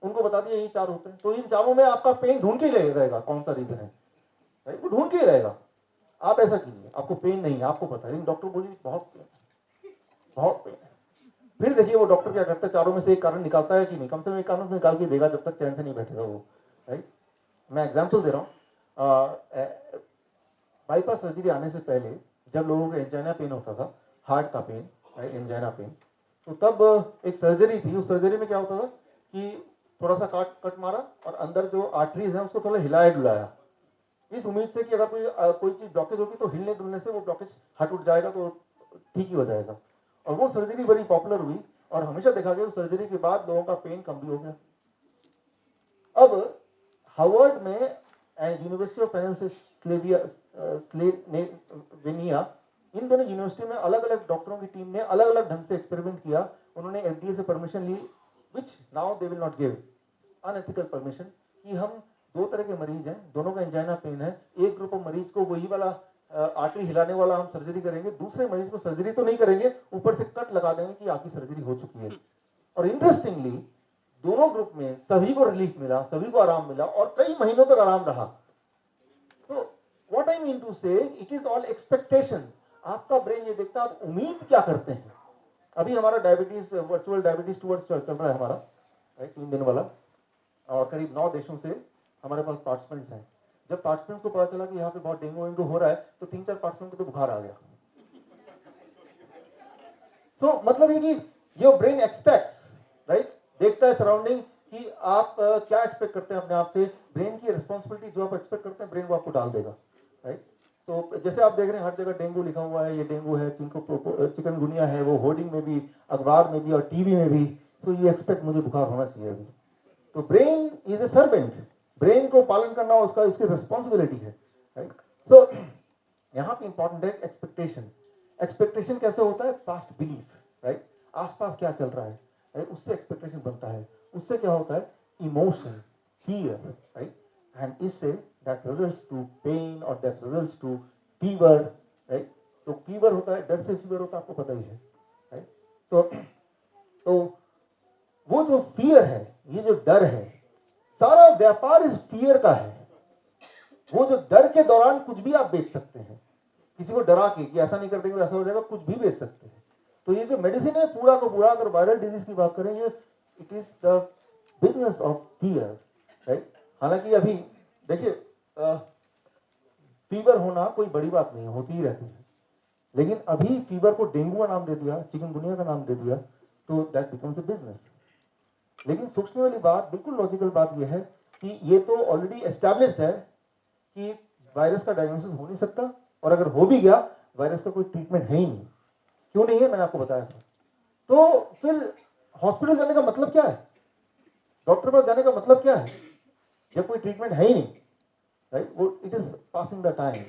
उनको बता दिया यही चार होते हैं, तो इन चारों में आपका पेन ढूंढ के ही रहेगा कौन सा रीजन है, राइट, वो ढूंढ के ही रहेगा। आप ऐसा कीजिए, आपको पेन नहीं है, आपको पता है, लेकिन डॉक्टर बोलिए बहुत पेन है, बहुत पेन है। फिर देखिए वो डॉक्टर क्या करता है, चारों में से एक कारण निकालता है कि नहीं, कम से कम एक कारण निकाल के देगा, जब तक चैन से नहीं बैठेगा वो, राइट। मैं एग्जांपल दे रहा हूँ, बाईपास सर्जरी आने से पहले जब लोगों को एंजाइना पेन होता था, हार्ट का पेन, राइट, एंजाइना पेन, तो तब एक सर्जरी थी। उस सर्जरी में क्या होता था कि थोड़ा सा कट मारा और अंदर जो आर्टरीज है उसको थोड़ा हिलाया डुलाया, इस उम्मीद से कि अगर कोई चीज ब्लॉकेज होगी तो हिलने डुलने से वो ब्लॉकेज हट उठ जाएगा, तो ठीक ही हो जाएगा। और वो सर्जरी बड़ी पॉपुलर हुई और हमेशा देखा गया उस सर्जरी के बाद लोगों का पेन कम भी हो गया। अब हार्वर्ड में एंड यूनिवर्सिटी ऑफ पेनिसिल्वेनिया, इन दोनों यूनिवर्सिटी में अलग अलग डॉक्टरों की टीम ने अलग अलग ढंग से एक्सपेरिमेंट किया। उन्होंने FDA से परमिशन ली, which now they will not give, unethical permission, कि हम दो तरह के मरीज हैं, दोनों का एंजाइना पेन है, एक ग्रुप ऑफ मरीज को वही वाला आर्टरी हिलाने वाला हम सर्जरी करेंगे, दूसरे मरीज को सर्जरी तो नहीं करेंगे, ऊपर से कट लगा देंगे कि आपकी सर्जरी हो चुकी है। और इंटरेस्टिंगली दोनों ग्रुप में सभी को रिलीफ मिला, सभी को आराम मिला और कई महीनों तक आराम रहा। तो व्हाट आई मीन टू से, इट इज ऑल एक्सपेक्टेशन। आपका ब्रेन ये देखता है आप उम्मीद क्या करते हैं। अभी हमारा डायबिटीज, वर्चुअल डायबिटीज टूवर्ड्स चल रहा है हमारा, राइट, 3 दिन वाला, और करीब 9 देशों से हमारे पास पार्टिसिपेंट्स हैं। जब पार्टिसिपेंट्स को पता चला कि यहाँ पे बहुत डेंगू हो रहा है, तो 3-4 पार्टिसिपेंट को तो बुखार आ गया। तो मतलब ये कि योर ब्रेन एक्सपेक्ट्स, राइट, देखता है सराउंडिंग कि आप क्या एक्सपेक्ट करते हैं अपने आप से। ब्रेन की रिस्पॉन्सिबिलिटी जो आप एक्सपेक्ट करते हैं, ब्रेन वो आपको डाल देगा, राइट। तो जैसे आप देख रहे हैं हर जगह डेंगू लिखा हुआ है, ये डेंगू है, चिकनगुनिया है, वो होर्डिंग में भी, अखबार में भी और टीवी में भी। तो ये एक्सपेक्ट मुझे बुखार होना चाहिए अभी। तो brain is a servant, brain को पालन करना उसका इसकी रिस्पॉन्सिबिलिटी है, राइट। सो यहाँ पे इंपॉर्टेंट है एक्सपेक्टेशन। एक्सपेक्टेशन कैसे होता है? Past belief, right. आसपास क्या चल रहा है, राइट, उससे एक्सपेक्टेशन बनता है। उससे क्या होता है? Emotion, fear, right? And इससे that results to pain or that results to fever, right? तो fever होता है, डर से fever होता है, आपको पता ही है, right? तो वो जो fear है, ये जो डर है, सारा व्यापार इस fear का है। वो जो डर के दौरान कुछ भी आप बेच सकते हैं, किसी को डरा के कि ऐसा नहीं कर देंगे तो ऐसा हो जाएगा, कुछ भी बेच सकते हैं। तो ये जो मेडिसिन है पूरा का पूरा, अगर वायरल डिजीज की बात करें, ये it is the business of fear, right. हालांकि अभी देखिए फीवर होना कोई बड़ी बात नहीं है, होती ही रहती है। लेकिन अभी फीवर को डेंगू का नाम दे दिया, चिकनगुनिया का नाम दे दिया, तो दैट बिकम्स अ बिजनेस। लेकिन सोचने वाली बात, बिल्कुल लॉजिकल बात यह है कि ये तो ऑलरेडी एस्टैब्लिश्ड है कि वायरस का डायग्नोसिस हो नहीं सकता, और अगर हो भी गया वायरस का कोई ट्रीटमेंट है ही नहीं। क्यों नहीं है, मैंने आपको बताया था। तो फिर हॉस्पिटल जाने का मतलब क्या है? डॉक्टर पास जाने का मतलब क्या है जब कोई ट्रीटमेंट है ही नहीं, राइट। वो it is passing the time,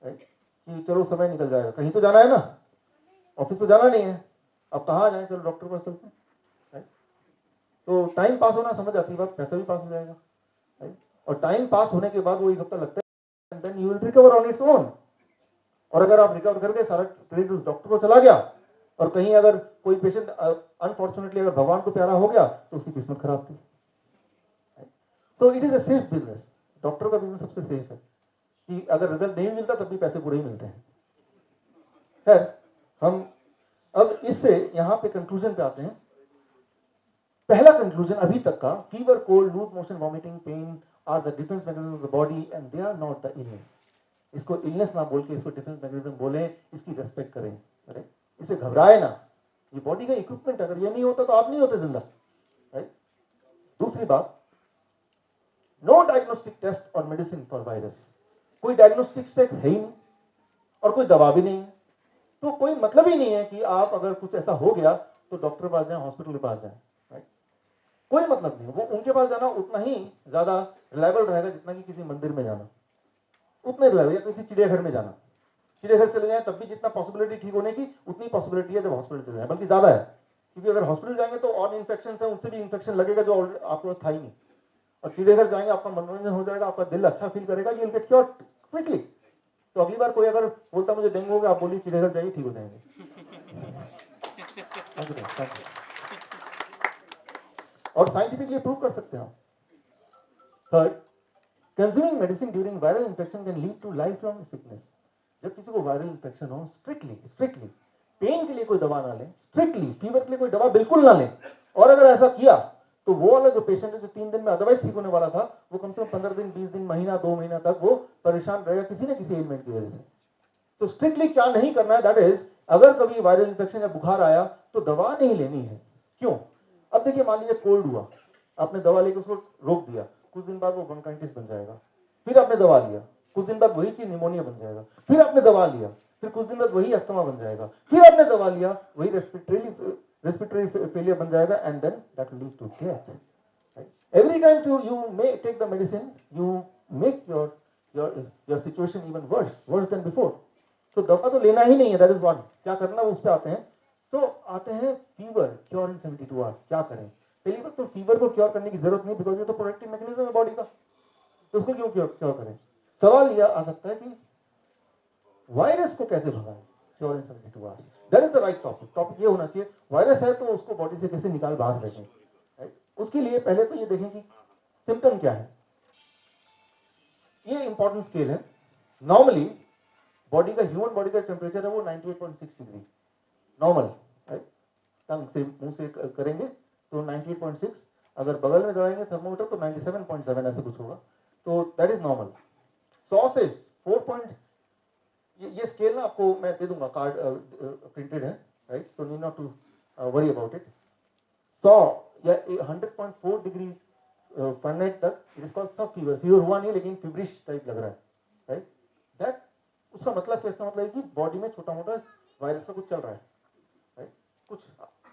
right, कि चलो समय निकल जाएगा, कहीं तो जाना है ना, ऑफिस तो जाना नहीं है, अब कहाँ जाए, चलो डॉक्टर पास चलते हैं, राइट। तो टाइम पास होना समझ आती है बात, पैसा भी पास हो जाएगा, राइट। और टाइम पास होने के बाद वो एक हफ्ता लगता है, and then you will recover on its own. और अगर आप रिकवर कर गए, सारा क्रेडिट उस डॉक्टर को चला गया, और कहीं अगर कोई पेशेंट अनफॉर्चुनेटली अगर भगवान को प्यारा हो गया तो उसकी किस्मत खराब थी। तो it is a safe business. Doctor का बिजनेस सबसे सेफ है कि अगर रिजल्ट नहीं मिलता तब भी पैसे पूरे ही मिलते हैं। खैर, हम अब इससे यहां पे कंक्लूजन पे आते हैं। पहला कंक्लूजन अभी तक का, fever, cold, loose motion, vomiting, pain are the defence mechanism of the body and they are not the illness. इसको इलनेस ना बोल के इसको डिफेंस मैकेनिज्म बोले, इसकी रेस्पेक्ट करें, राइट। इसे घबराए ना, ये बॉडी का इक्विपमेंट, अगर ये नहीं होता तो आप नहीं होते जिंदा, राइट। दूसरी बात, नो डायग्नोस्टिक टेस्ट और मेडिसिन फॉर वायरस। कोई डायग्नोस्टिक टेस्ट है ही नहीं और कोई दवा भी नहीं है। तो कोई मतलब ही नहीं है कि आप अगर कुछ ऐसा हो गया तो डॉक्टर के पास जाए, हॉस्पिटल के पास जाए, राइट। कोई मतलब नहीं। वो उनके पास जाना उतना ही ज्यादा रिलायबल रहेगा जितना कि किसी मंदिर में जाना, उतना ही रिलायबल, या किसी चिड़ियाघर में जाना। चिड़ियाघर चले जाए तब भी जितना पॉसिबिलिटी ठीक होने की उतनी पॉसिबिलिटी है जब हॉस्पिटल चले जाए, बल्कि ज्यादा है। क्योंकि अगर हॉस्पिटल जाएंगे तो और इन्फेक्शन है, उनसे भी इन्फेक्शन लगेगा जो आपके पास था ही नहीं। और चिड़ियाघर जाएंगे, आपका मनोरंजन हो जाएगा, आपका दिल अच्छा फील करेगा, you will get cure quickly. तो अगली बार कोई अगर बोलता मुझे डेंगू हो गया, आप बोलिए चिड़ियाघर जाइए, ठीक हो जाएंगे। और साइंटिफिकली प्रूव कर सकते हैं आप। Third, consuming medicine during viral infection can lead to life long sickness. जब किसी को वायरल इंफेक्शन हो, स्ट्रिक्टली पेन के लिए कोई दवा ना लें, स्ट्रिक्टली फीवर के लिए कोई दवा बिल्कुल ना लें। और अगर ऐसा किया तो वो वाला जो पेशेंट है जो 3 दिन में अदरवाइज ठीक होने वाला था, वो कम से कम 15 दिन, 20 दिन, महीना, 2 महीना तक वो परेशान रहेगा किसी न किसी एलिमेंट की वजह से। तो स्ट्रिक्टली क्या नहीं करना है, दैट इज, अगर कभी वायरल इंफेक्शन या बुखार आया तो दवा नहीं लेनी है। क्यों? अब देखिए, मान लीजिए कोल्ड हुआ, आपने दवा लेकर उसको रोक दिया, कुछ दिन बाद वो ब्रोंकाइटिस बन जाएगा। फिर आपने दवा लिया, कुछ दिन बाद वही चीज निमोनिया बन जाएगा। फिर आपने दवा लिया, फिर कुछ दिन बाद वही अस्थमा बन जाएगा। फिर आपने दवा लिया, वही रेस्पिरेटरी फेलियर बन जाएगा, and then that will lead to death. Every time you may take the medicine, you make your situation even worse than before. तो दवा तो लेना ही नहीं है, that is one. क्या करना है उस पे आते हैं। तो आते हैं फीवर, क्योर इन 72 आवर्स। क्या करें? पहली बात तो फीवर को क्योर करने की जरूरत नहीं, बिकॉज ये तो प्रोटेक्टिव मैकेनिज्म है बॉडी का, तो उसको क्यों क्योर करें। सवाल यह आ सकता है कि वायरस को कैसे भगाएं, cure in 72 hours. That is the right topic ये होना चाहिए, वायरस है तो उसको बॉडी से कैसे निकाल बाहर रखें। उसके लिए पहले तो ये देखें कि सिम्टम क्या है। ये इंपॉर्टेंट स्केल है। नॉर्मली बॉडी का, ह्यूमन बॉडी का टेम्परेचर है वो 98.6 डिग्री नॉर्मल, राइट। टंग से, मुंह से करेंगे तो 98.6, अगर बगल में दबाएंगे थर्मोमीटर तो 97.7 ऐसे कुछ होगा, तो दैट इज नॉर्मल। 100 से 4 ये स्केल ना आपको मैं दे दूंगा, कार्ड प्रिंटेड है, right, so need not to worry about it. 100 या 100.4 डिग्री फ़ारेनहाइट तक it is called sub fever. Fever हुआ नहीं लेकिन फीवरिश टाइप लग रहा है, राइट। दैट उसका मतलब क्या, इसका मतलब है कि बॉडी में छोटा मोटा वायरस का कुछ चल रहा है, राइट, कुछ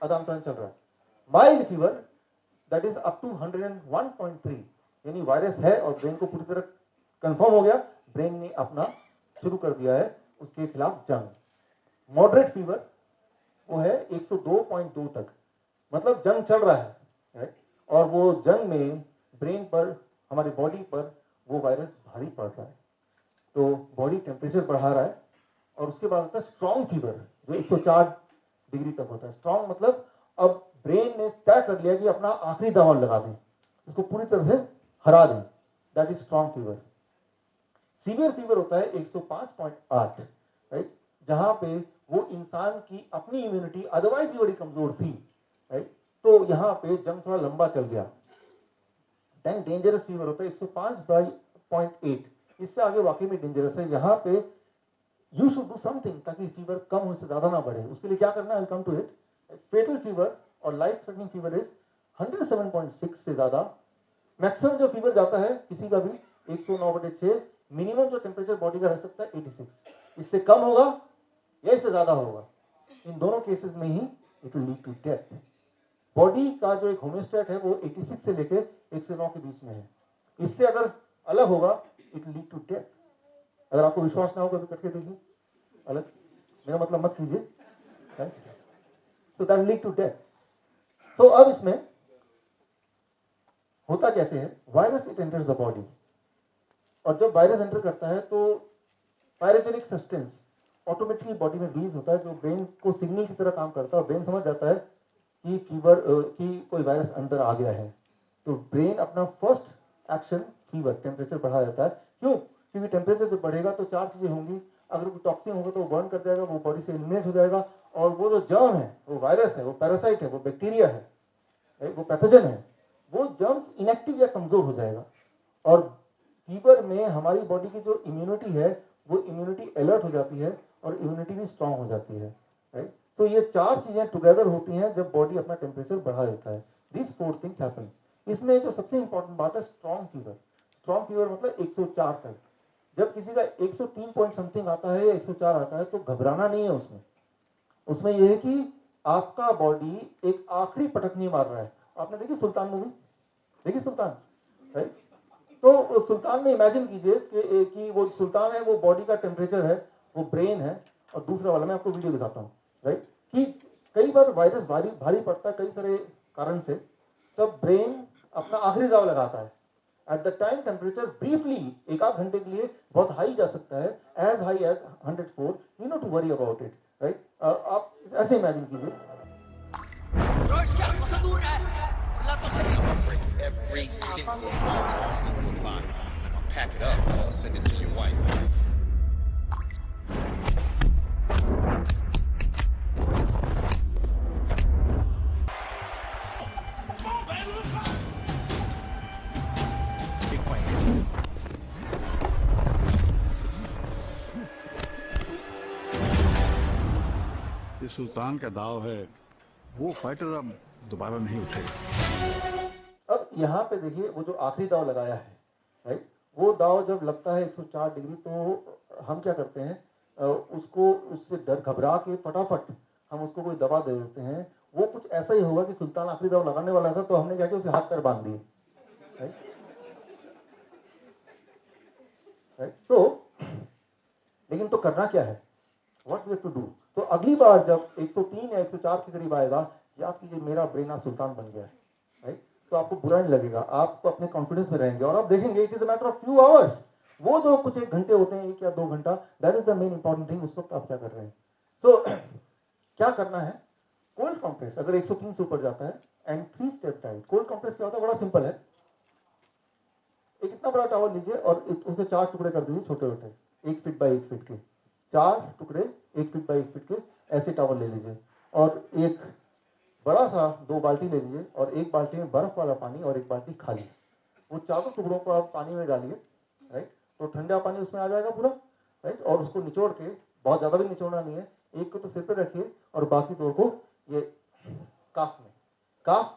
आदान प्रदान चल रहा है। Mild fever that is up to 101.3, यानी वायरस है और ब्रेन को पूरी तरह कंफर्म हो गया, ब्रेन ने अपना शुरू कर दिया है उसके खिलाफ जंग। मॉडरेट फीवर वो है 102.2 तक, मतलब जंग चल रहा है, राइट, और वो जंग में ब्रेन पर, हमारी बॉडी पर वो वायरस भारी पड़ रहा है, तो बॉडी टेम्परेचर बढ़ा रहा है। और उसके बाद होता है स्ट्रॉन्ग फीवर, जो 104 डिग्री तक होता है। स्ट्रॉन्ग मतलब अब ब्रेन ने तय कर लिया कि अपना आखिरी दांव लगा दें, इसको पूरी तरह से हरा दें, that is strong fever. Severe fever होता है 105.8, राइट, जहां पे वो इंसान की अपनी इम्यूनिटी अदरवाइज भी बड़ी कमजोर थी, राइट, तो यहां पे जंग थोड़ा लंबा चल गया। देन डेंजरस फीवर होता है 105.8, इससे आगे वाकई में डेंजरस है। यहां पे यू शुड डू समथिंग ताकि फीवर कम हो, से ज्यादा ना बढ़े। उसके लिए क्या करना है, I will come to it. Fatal fever और लाइफ थ्रेटनिंग फीवर इज 107.6 से ज्यादा। मैक्सिमम जो फीवर जाता है किसी का भी 109/6, मिनिमम जो टेम्परेचर बॉडी का रह सकता है 86, इससे कम होगा या इससे ज्यादा होगा, इन दोनों केसेस में ही it will lead to death. Body का जो एक होम्योस्टेट है वो 86 से लेके 109 के बीच में है, इससे अगर अलग होगा it will lead to death. अगर आपको विश्वास ना हो कभी करके देखिए, अलग, मेरा मतलब मत कीजिए, तो that will lead to death. तो अब इसमें होता कैसे है, virus it enters the body, और जब वायरस एंटर करता है तो पायरोजेनिक सब्सटेंस ऑटोमेटिकली बॉडी में रिलीज होता है, जो ब्रेन को सिग्नल की तरह काम करता है, और ब्रेन समझ जाता है कि फीवर, कि कोई वायरस अंदर आ गया है, तो ब्रेन अपना फर्स्ट एक्शन फीवर, टेम्परेचर बढ़ा देता है। क्यों? क्योंकि टेम्परेचर जब बढ़ेगा तो चार चीजें होंगी, अगर कोई टॉक्सिन होगा तो वो बर्न कर जाएगा, वो बॉडी से एलिमिनेट हो जाएगा, और वो जो जर्म है, वो वायरस है, वो पैरासाइट है, वो बैक्टीरिया है, वो पैथोजन है, वो जर्म्स इनएक्टिव या कमजोर हो जाएगा। और फीवर में हमारी बॉडी की जो इम्यूनिटी है वो इम्यूनिटी अलर्ट हो जाती है और इम्यूनिटी भी स्ट्रांग हो जाती है, राइट। तो ये चार चीजें टुगेदर होती हैं जब बॉडी अपना टेम्परेचर बढ़ा देता है। This 4 things happens. इसमें जो सबसे इंपॉर्टेंट बात है स्ट्रांग फीवर। स्ट्रांग फीवर मतलब 104 तक। जब किसी का 103 पॉइंट समथिंग आता है या 104 आता है तो घबराना नहीं है उसमें। उसमें यह है कि आपका बॉडी एक आखिरी पटकनी मार रहा है। आपने देखी सुल्तान मूवी? देखी सुल्तान, राइट? तो सुल्तान में इमेजिन कीजिए कि वो सुल्तान है, वो बॉडी का टेम्परेचर है, वो ब्रेन है, और दूसरा वाला मैं आपको वीडियो दिखाता हूँ, राइट, कि कई बार वायरस भारी पड़ता है कई सारे कारण से, तब ब्रेन अपना आखिरी दाव लगाता है। At the time temperature briefly एक आध घंटे के लिए बहुत हाई जा सकता है, as high as 104, you know to worry about it, right. आप ऐसे इमेजिन कीजिए। Every single bottle. I'll pack it up and I'll send it to your wife. ये सुल्तान का दाव है, वो फाइटर अब दोबारा नहीं उठेगा। अब यहाँ पे देखिए वो जो आखिरी दाव लगाया है, राइट, वो दाव जब लगता है 104 डिग्री तो हम क्या करते हैं, उसको उससे डर घबरा के फटाफट हम उसको कोई दवा दे देते हैं। वो कुछ ऐसा ही होगा कि सुल्तान आखिरी दाव लगाने वाला था तो हमने क्या किया, उसे हाथ पैर बांध दिए, राइट, राइट। तो लेकिन तो करना क्या है, what we have to do. तो अगली बार जब 103 या 104 के करीब आएगा, याद कीजिए मेरा ब्रेन आज सुल्तान बन गया है, राइट, तो आपको बुरा नहीं लगेगा, आप अपने कॉन्फिडेंस में रहेंगे और आप देखेंगे it is a matter of few hours. वो जो कुछ एक घंटे होते हैं, 1 या 2 घंटा, that is the main important thing. उस वक्त आप क्या कर रहे हैं। सो क्या करना है, कोल्ड कंप्रेस अगर 103 से ऊपर जाता है, and 3 step diet. Cold compress क्या होता है, बड़ा सिंपल है। एक इतना बड़ा टॉवल लीजिए और उसके 4 टुकड़े कर दीजिए, छोटे छोटे, 1 फीट बाई 1 फीट के 4 टुकड़े, 1 फीट बाई 1 फीट के ऐसे टॉवल ले लीजिए, और एक बड़ा सा 2 बाल्टी ले लीजिए, और एक बाल्टी में बर्फ वाला पानी और एक बाल्टी खाली। वो चारों टुकड़ों को आप पानी में डालिए, राइट, तो ठंडा पानी उसमें आ जाएगा पूरा, राइट, और उसको निचोड़ के, बहुत ज्यादा भी निचोड़ना नहीं है, एक को तो सिर पे रखिए और बाकी 2 को ये काफ में।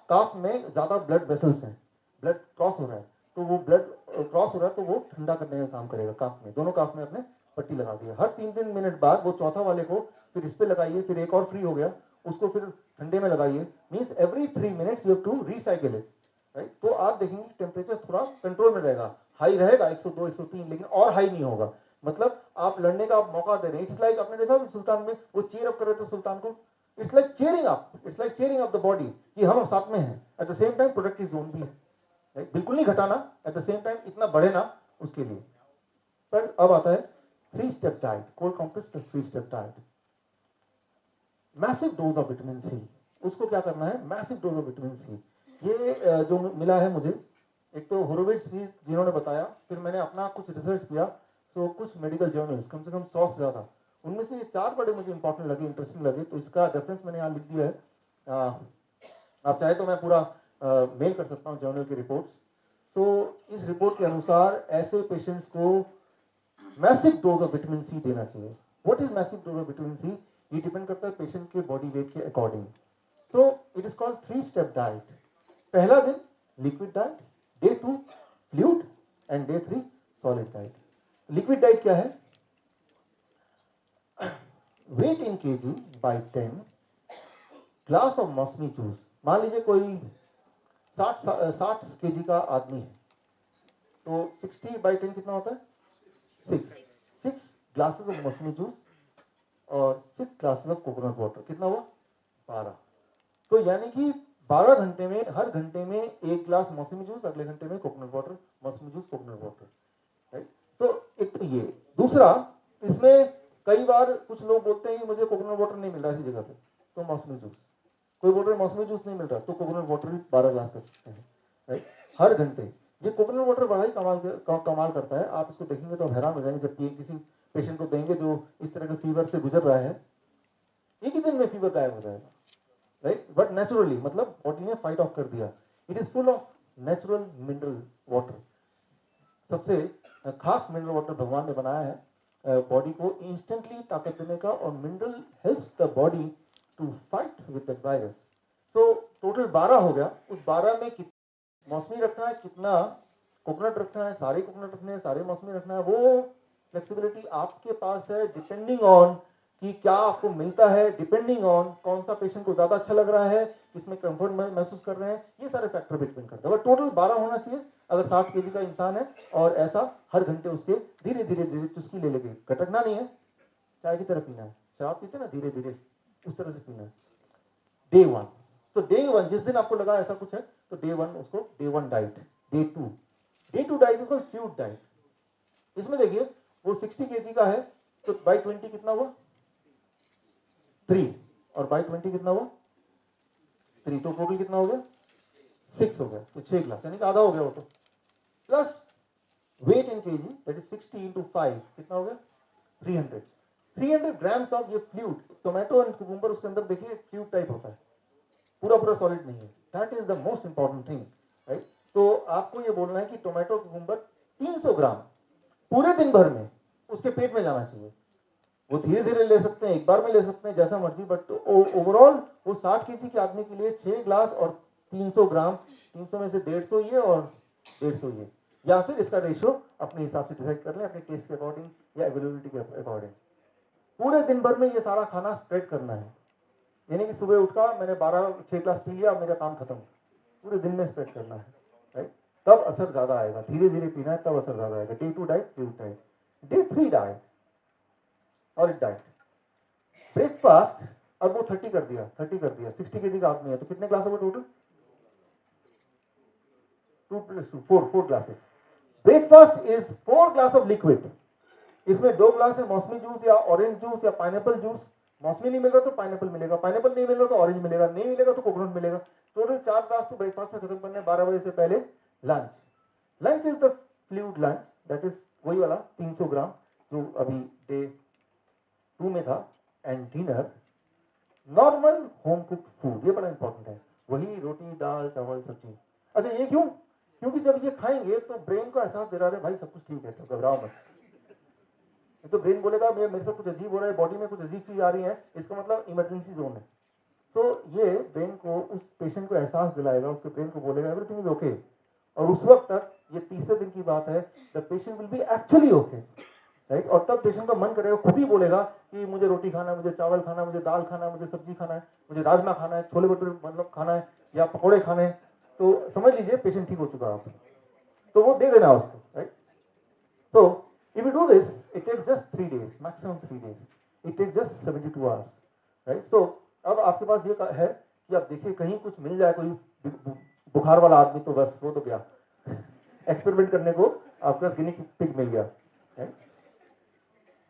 काफ में ज्यादा ब्लड वेसल्स हैं, ब्लड क्रॉस हो रहा है, तो वो ब्लड क्रॉस हो रहा है तो वो ठंडा करने का काम करेगा काफ में, दोनों काफ में अपने पट्टी लगा दी है। हर 3-3 मिनट बाद वो चौथा वाले को फिर इस पे लगाइए, फिर एक और फ्री हो गया, उसको फिर ठंडे में लगाइए। Means every 3 minutes you have to recycle it, right. तो आप देखेंगे टेम्परेचर थोड़ा कंट्रोल में रहेगा, हाई रहेगा 102 103, लेकिन और हाई नहीं होगा। मतलब आप लड़ने का मौका दे रहे हैं। इट्स लाइक आपने देखा सुल्तान में वो चीयर अप कर रहे थे सुल्तान को, it's like cheering up, it's like cheering up the body कि हम साथ में हैं। At the same time productive zone भी है, राइट, बिल्कुल नहीं घटाना, एट द सेम टाइम इतना बढ़े ना उसके लिए। पर अब आता है 3 step diet, cold compress plus 3 step diet. Massive dose of vitamin C, उसको क्या करना है, massive dose of vitamin C. ये जो मिला है मुझे, एक तो होरोविट्ज जिन्होंने बताया, फिर मैंने अपना कुछ रिसर्च किया, तो कुछ मेडिकल जर्नल्स कम से कम 100 से ज़्यादा, उनमें से ये 4 बड़े मुझे इंपॉर्टेंट लगे, इंटरेस्टिंग लगे, तो इसका रेफरेंस मैंने यहाँ लिख दिया है। आप चाहे तो मैं पूरा मेल कर सकता हूँ जर्नल की रिपोर्ट्स। तो इस रिपोर्ट के अनुसार ऐसे पेशेंट्स को massive dose of vitamin C देना चाहिए। What is massive dose of vitamin C? ये डिपेंड करता है पेशेंट के बॉडी वेट के according. So it is called 3 step diet. पहला दिन liquid diet, day 2 fluid and day 3 solid diet. Liquid diet क्या है? Weight in KG by 10, glass of मौसमी जूस। मान लीजिए कोई 60 केजी का आदमी है, तो 60 बाई 10 कितना होता है? 6 ग्लासेस ऑफ मौसमी जूस और 6 ग्लासेस ऑफ कोकोनट वाटर, कितना हुआ? 12। तो यानी कि 12 घंटे में, हर घंटे में 1 ग्लास मौसमी जूस, अगले घंटे में कोकोनट वाटर, मौसमी जूस कोकोनट वाटर, राइट। तो एक तो ये। दूसरा, इसमें कई बार कुछ लोग बोलते हैं कि मुझे कोकोनट वाटर नहीं मिल रहा इसी जगह पे, तो मौसमी जूस। कोई बोल रहे हैं मौसमी जूस नहीं मिल रहा, तो कोकोनट वाटर भी 12 ग्लास कर सकते हैं, राइट, हर घंटे। ये कोकोनट वाटर बड़ा ही कमाल करता है। आप इसको देखेंगे तो हैरान हो जाएंगे, जब किसी पेशेंट को देंगे जो इस तरह के फीवर से गुजर रहा है, एक ही दिन में फीवर गायब हो जाएगा, राइट, बट नेचुरली, मतलब बॉडी ने फाइट ऑफ कर दिया। It is full of natural mineral water. सबसे खास मिनरल वाटर भगवान ने बनाया है बॉडी को इंस्टेंटली ताकत देने का, और mineral helps the body to fight with that virus. So total 12 हो गया। उस 12 में मौसमी रखना है, कितना कोकोनट रखना है, सारे कोकोनट रखने हैं, सारे मौसमी रखना है, वो फ्लेक्सिबिलिटी आपके पास है, डिपेंडिंग ऑन कि क्या आपको मिलता है, डिपेंडिंग ऑन कौन सा पेशेंट को ज्यादा अच्छा लग रहा है, किसमें कंफर्ट महसूस कर रहे हैं, ये सारे फैक्टर पे डिपेंड करता है। बट टोटल 12 होना चाहिए अगर 60 केजी का इंसान है, और ऐसा हर घंटे उसके धीरे धीरे धीरे चुस्की ले लेके, कटकना नहीं है, चाय की तरह पीना है, शराब पीते ना धीरे धीरे, उस तरह से पीना है। डे 1, तो डे 1 जिस दिन आपको लगा ऐसा कुछ है, तो डे 1 उसको डे 1 डाइट। डे 2 डाइट इसको फ्लूइड डाइट। इसमें देखिए वो 60 केजी का है, तो बाई 20 कितना हुआ? 3, और बाई 20 कितना हुआ? 3, तो टोटल कितना हो गया? 6 हो गया, तो 6 ग्लास, यानी कि आधा हो गया वो तो। Plus weight in KG, that is 60 into 5, कितना हो गया? 300 ग्राम्स ऑफ ये फ्लूइड। टोमेटो एंड कुकुम्बर उसके अंदर देखिए फ्लूइड टाइप होता है, पूरा सॉलिड नहीं है। That is the most important thing, right. तो आपको ये बोलना है कि टोमेटो कुकुम्बर 300 ग्राम पूरे दिन भर में उसके पेट में जाना चाहिए। वो धीरे धीरे ले सकते हैं, एक बार में ले सकते हैं, जैसा मर्जी, बट ओवरऑल वो 60 केजी के आदमी के लिए 6 ग्लास और 300 ग्राम, 300 में से 150 ये और 150 ये, या फिर इसका रेशियो अपने हिसाब से डिसाइड कर लें, अपने टेस्ट के अकॉर्डिंग या अवेलेबिलिटी के अकॉर्डिंग। पूरे दिन भर में ये सारा खाना स्प्रेड करना है, यानी कि सुबह उठा मैंने 6 ग्लास पी लिया, मेरा काम खत्म, पूरे दिन में स्प्रेड करना है, राइट। तब असर ज्यादा आएगा, धीरे धीरे पीना है, तब असर ज्यादा आएगा। Day 2 diet, day 3 diet, solid diet. Breakfast अब वो 30 कर दिया, 60 केजी का आदमी है, तो कितने ग्लास हो गए total? 2 + 2 4 glasses. Breakfast is 4 glass of liquid. इसमें 2 ग्लास है मौसमी जूस या ऑरेंज जूस या पाइनएप्पल जूस। मौसमी नहीं मिल रहा तो पाइनएप्पल मिलेगा, पाइनएप्पल नहीं मिल रहा तो ऑरेंज मिलेगा, नहीं मिलेगा तो कोकोनट मिलेगा। टोटल 4 ग्लास तो ब्रेकफास्ट में खत्म करने हैं। 12 बजे से पहले lunch is the fluid lunch, that is वही वाला 300 ग्राम जो अभी डे 2 में था। And dinner normal home cook food, ये बड़ा इंपॉर्टेंट है, वही रोटी दाल चावल सब्जी। अच्छा ये क्यों? क्योंकि जब ये खाएंगे तो ब्रेन को एहसास दे रहा है भाई सब कुछ ठीक है, तो घबराओ मत। तो ब्रेन बोलेगा मेरे साथ कुछ अजीब हो रहा है, बॉडी में कुछ अजीब चीज आ रही है, इसका मतलब इमरजेंसी जोन है। तो ये ब्रेन को, उस पेशेंट को एहसास दिलाएगा, उसके ब्रेन को बोलेगा एवरीथिंग इज ओके। और उस वक्त तक, ये तीसरे दिन की बात है, the patient will be actually okay. Right. और तब पेशेंट का मन करेगा, खुद ही बोलेगा कि मुझे रोटी खाना है, मुझे चावल खाना है, मुझे दाल खाना है, मुझे सब्जी खाना है, मुझे राजमा खाना है, छोले भटूरे मतलब खाना है या पकौड़े खाने हैं, तो समझ लीजिए पेशेंट ठीक हो चुका है आपको, तो वो दे देना उसको, right. So if you do this, it takes just 3 days, maximum 3 days. It takes just 72 hours, right? So अब आपके पास ये है कि आप देखिए कहीं कुछ मिल जाए, कोई बुखार वाला आदमी, तो बस वो तो गया एक्सपेरिमेंट करने को आपके पास गिनी पिग मिल गया, right?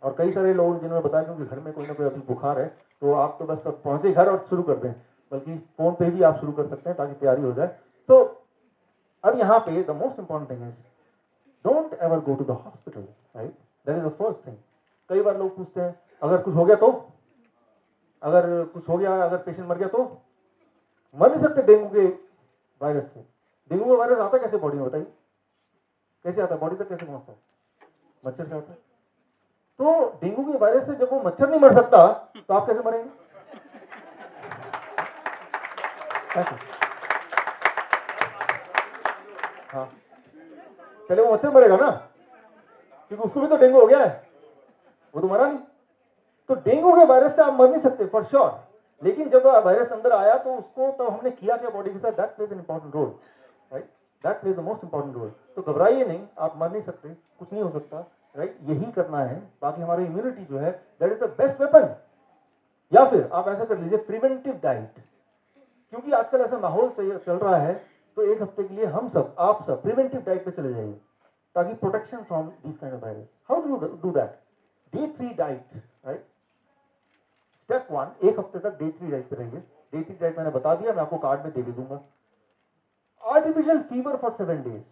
और कई सारे लोग जिन्होंने बताया क्योंकि घर में कोई ना कोई अभी बुखार है, तो आप तो बस अब पहुंचे घर और शुरू कर दें, बल्कि फोन पे भी आप शुरू कर सकते हैं ताकि तैयारी हो जाए। तो अब यहाँ पे the most important thing is Don't ever go to the hospital, right? That is the first thing. कई बार लोग पूछते हैं अगर कुछ हो गया तो, अगर कुछ हो गया, अगर पेशेंट मर गया तो, मर नहीं सकते डेंगू के वायरस से। डेंगू का वायरस आता कैसे बॉडी में, बताइए कैसे आता है, बॉडी तक कैसे पहुंचता है, मच्छर से आता है। तो डेंगू के वायरस से जब वो मच्छर नहीं मर सकता तो आप कैसे मरेंगे? हाँ, पहले वो मच्छर मरेगा ना, क्योंकि उसको भी तो डेंगू हो गया है, वो तो मरा नहीं। तो डेंगू के वायरस से आप मर नहीं सकते फॉर श्योर, लेकिन जब वायरस अंदर आया तो उसको तो हमने किया क्या बॉडी के साथ, that plays an important role, right, that plays the most important role. तो घबराइए नहीं, आप मर नहीं सकते, कुछ नहीं हो सकता, राइट, यही करना है। बाकी हमारी इम्यूनिटी जो है that is the best weapon. या फिर आप ऐसा कर लीजिए, प्रिवेंटिव डाइट, क्योंकि आजकल ऐसा माहौल चल रहा है, तो एक हफ्ते के लिए हम सब, आप सब प्रिवेंटिव डाइट पे चले जाइए ताकि protection from this kind of virus. How do that? Day 3 diet, right. Step 1, एक हफ्ते तक डे 3 डाइट पे रहिए। डे 3 डाइट मैंने बता दिया, मैं आपको कार्ड में दे भी दूंगा। Artificial fever for 7 days,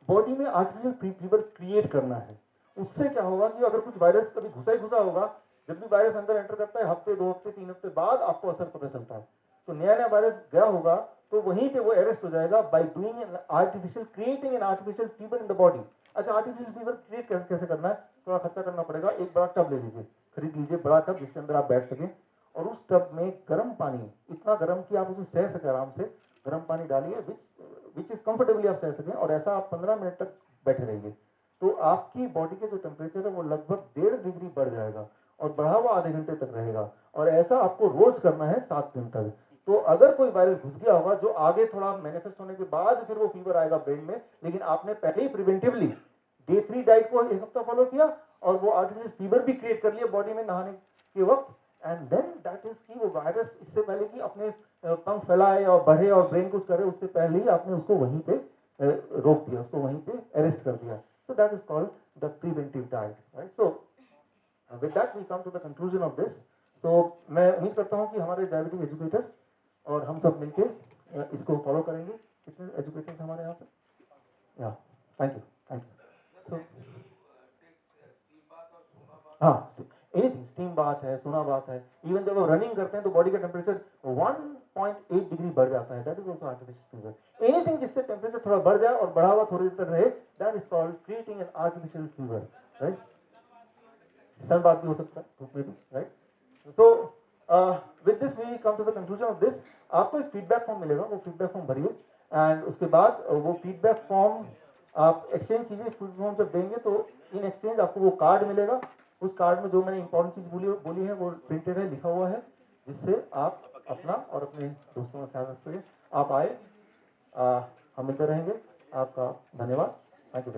body में आर्टिफिशियल फीवर क्रिएट करना है। उससे क्या होगा कि अगर कुछ वायरस कभी घुसा ही घुसा होगा, जब भी वायरस अंदर एंटर करता है हफ्ते, 2 हफ्ते, 3 हफ्ते बाद आपको असर पता चलता है। तो नया नया वायरस गया होगा तो वहीं पे वो अरेस्ट हो जाएगा by doing an artificial, creating an artificial fever in the body. अच्छा, आर्टिफिशियल फीवर क्रिएट कैसे करना है? थोड़ा खर्चा करना पड़ेगा। एक बड़ा टब ले लीजिए, खरीद लीजिए बड़ा टब जिसके अंदर आप बैठ सकें, और उस टब में गर्म पानी, इतना गर्म कि आप उसे सह सके आराम से, गर्म पानी डालिए विच इज कंफर्टेबली आप सह सकें, और ऐसा आप 15 मिनट तक बैठे रहिए। तो आपकी बॉडी के जो टेम्परेचर है वो लगभग 1.5 डिग्री बढ़ जाएगा और बढ़ा हुआ आधे घंटे तक रहेगा, और ऐसा आपको रोज करना है 7 दिन तक। तो अगर कोई वायरस घुस गया होगा जो आगे थोड़ा मैनिफेस्ट होने के बाद फिर वो फीवर आएगा ब्रेन में, लेकिन आपने पहले ही प्रिवेंटिवली डे 3 डाइट को एक हफ्ता फॉलो किया और वो आर्टिफिशियल फीवर भी क्रिएट कर लिया बॉडी में नहाने के वक्त, एंड देन दैट इज कि वो वायरस इससे पहले कि अपने पंख फैलाए और बढ़े और ब्रेन कुछ करे, उससे पहले ही आपने उसको वहीं पे रोक दिया, उसको वहीं पे अरेस्ट कर दिया। So that is called the preventive diet, right. So with that we come to the conclusion of this. तो मैं उम्मीद करता हूँ कि हमारे डायबिटिक एजुकेटर्स और हम सब मिलके इसको फॉलो करेंगे। कितने एजुकेटर्स हमारे यहाँ पे? या थैंक यू, थैंक यू। हाँ, एनीथिंग, स्टीम बात है, सोना बात है, इवन जब आप रनिंग करते हैं तो बॉडी का टेम्परेचर 1.8 डिग्री बढ़ जाता है, that is also artificial fever. Anything जिससे टेम्परेचर थोड़ा बढ़ जाए और बढ़ा हुआ थोड़ी देर तक रहे, that is called creating an artificial fever, right. सन बात भी हो सकता है, धूप में भी, राइट। तो with this we come to the conclusion of this. आपको एक फीडबैक फॉर्म मिलेगा, वो फीडबैक फॉर्म भरिए, एंड उसके बाद वो फीडबैक फॉर्म आप एक्सचेंज कीजिए। फीडबैक फॉर्म जब देंगे तो इन एक्सचेंज आपको वो कार्ड मिलेगा। उस कार्ड में जो मैंने इंपॉर्टेंट चीज बोली है वो प्रिंटेड है, लिखा हुआ है, जिससे आप अपना और अपने दोस्तों का ख्याल रख सकें। आप आए, हम मिलते रहेंगे। आपका धन्यवाद, थैंक यू।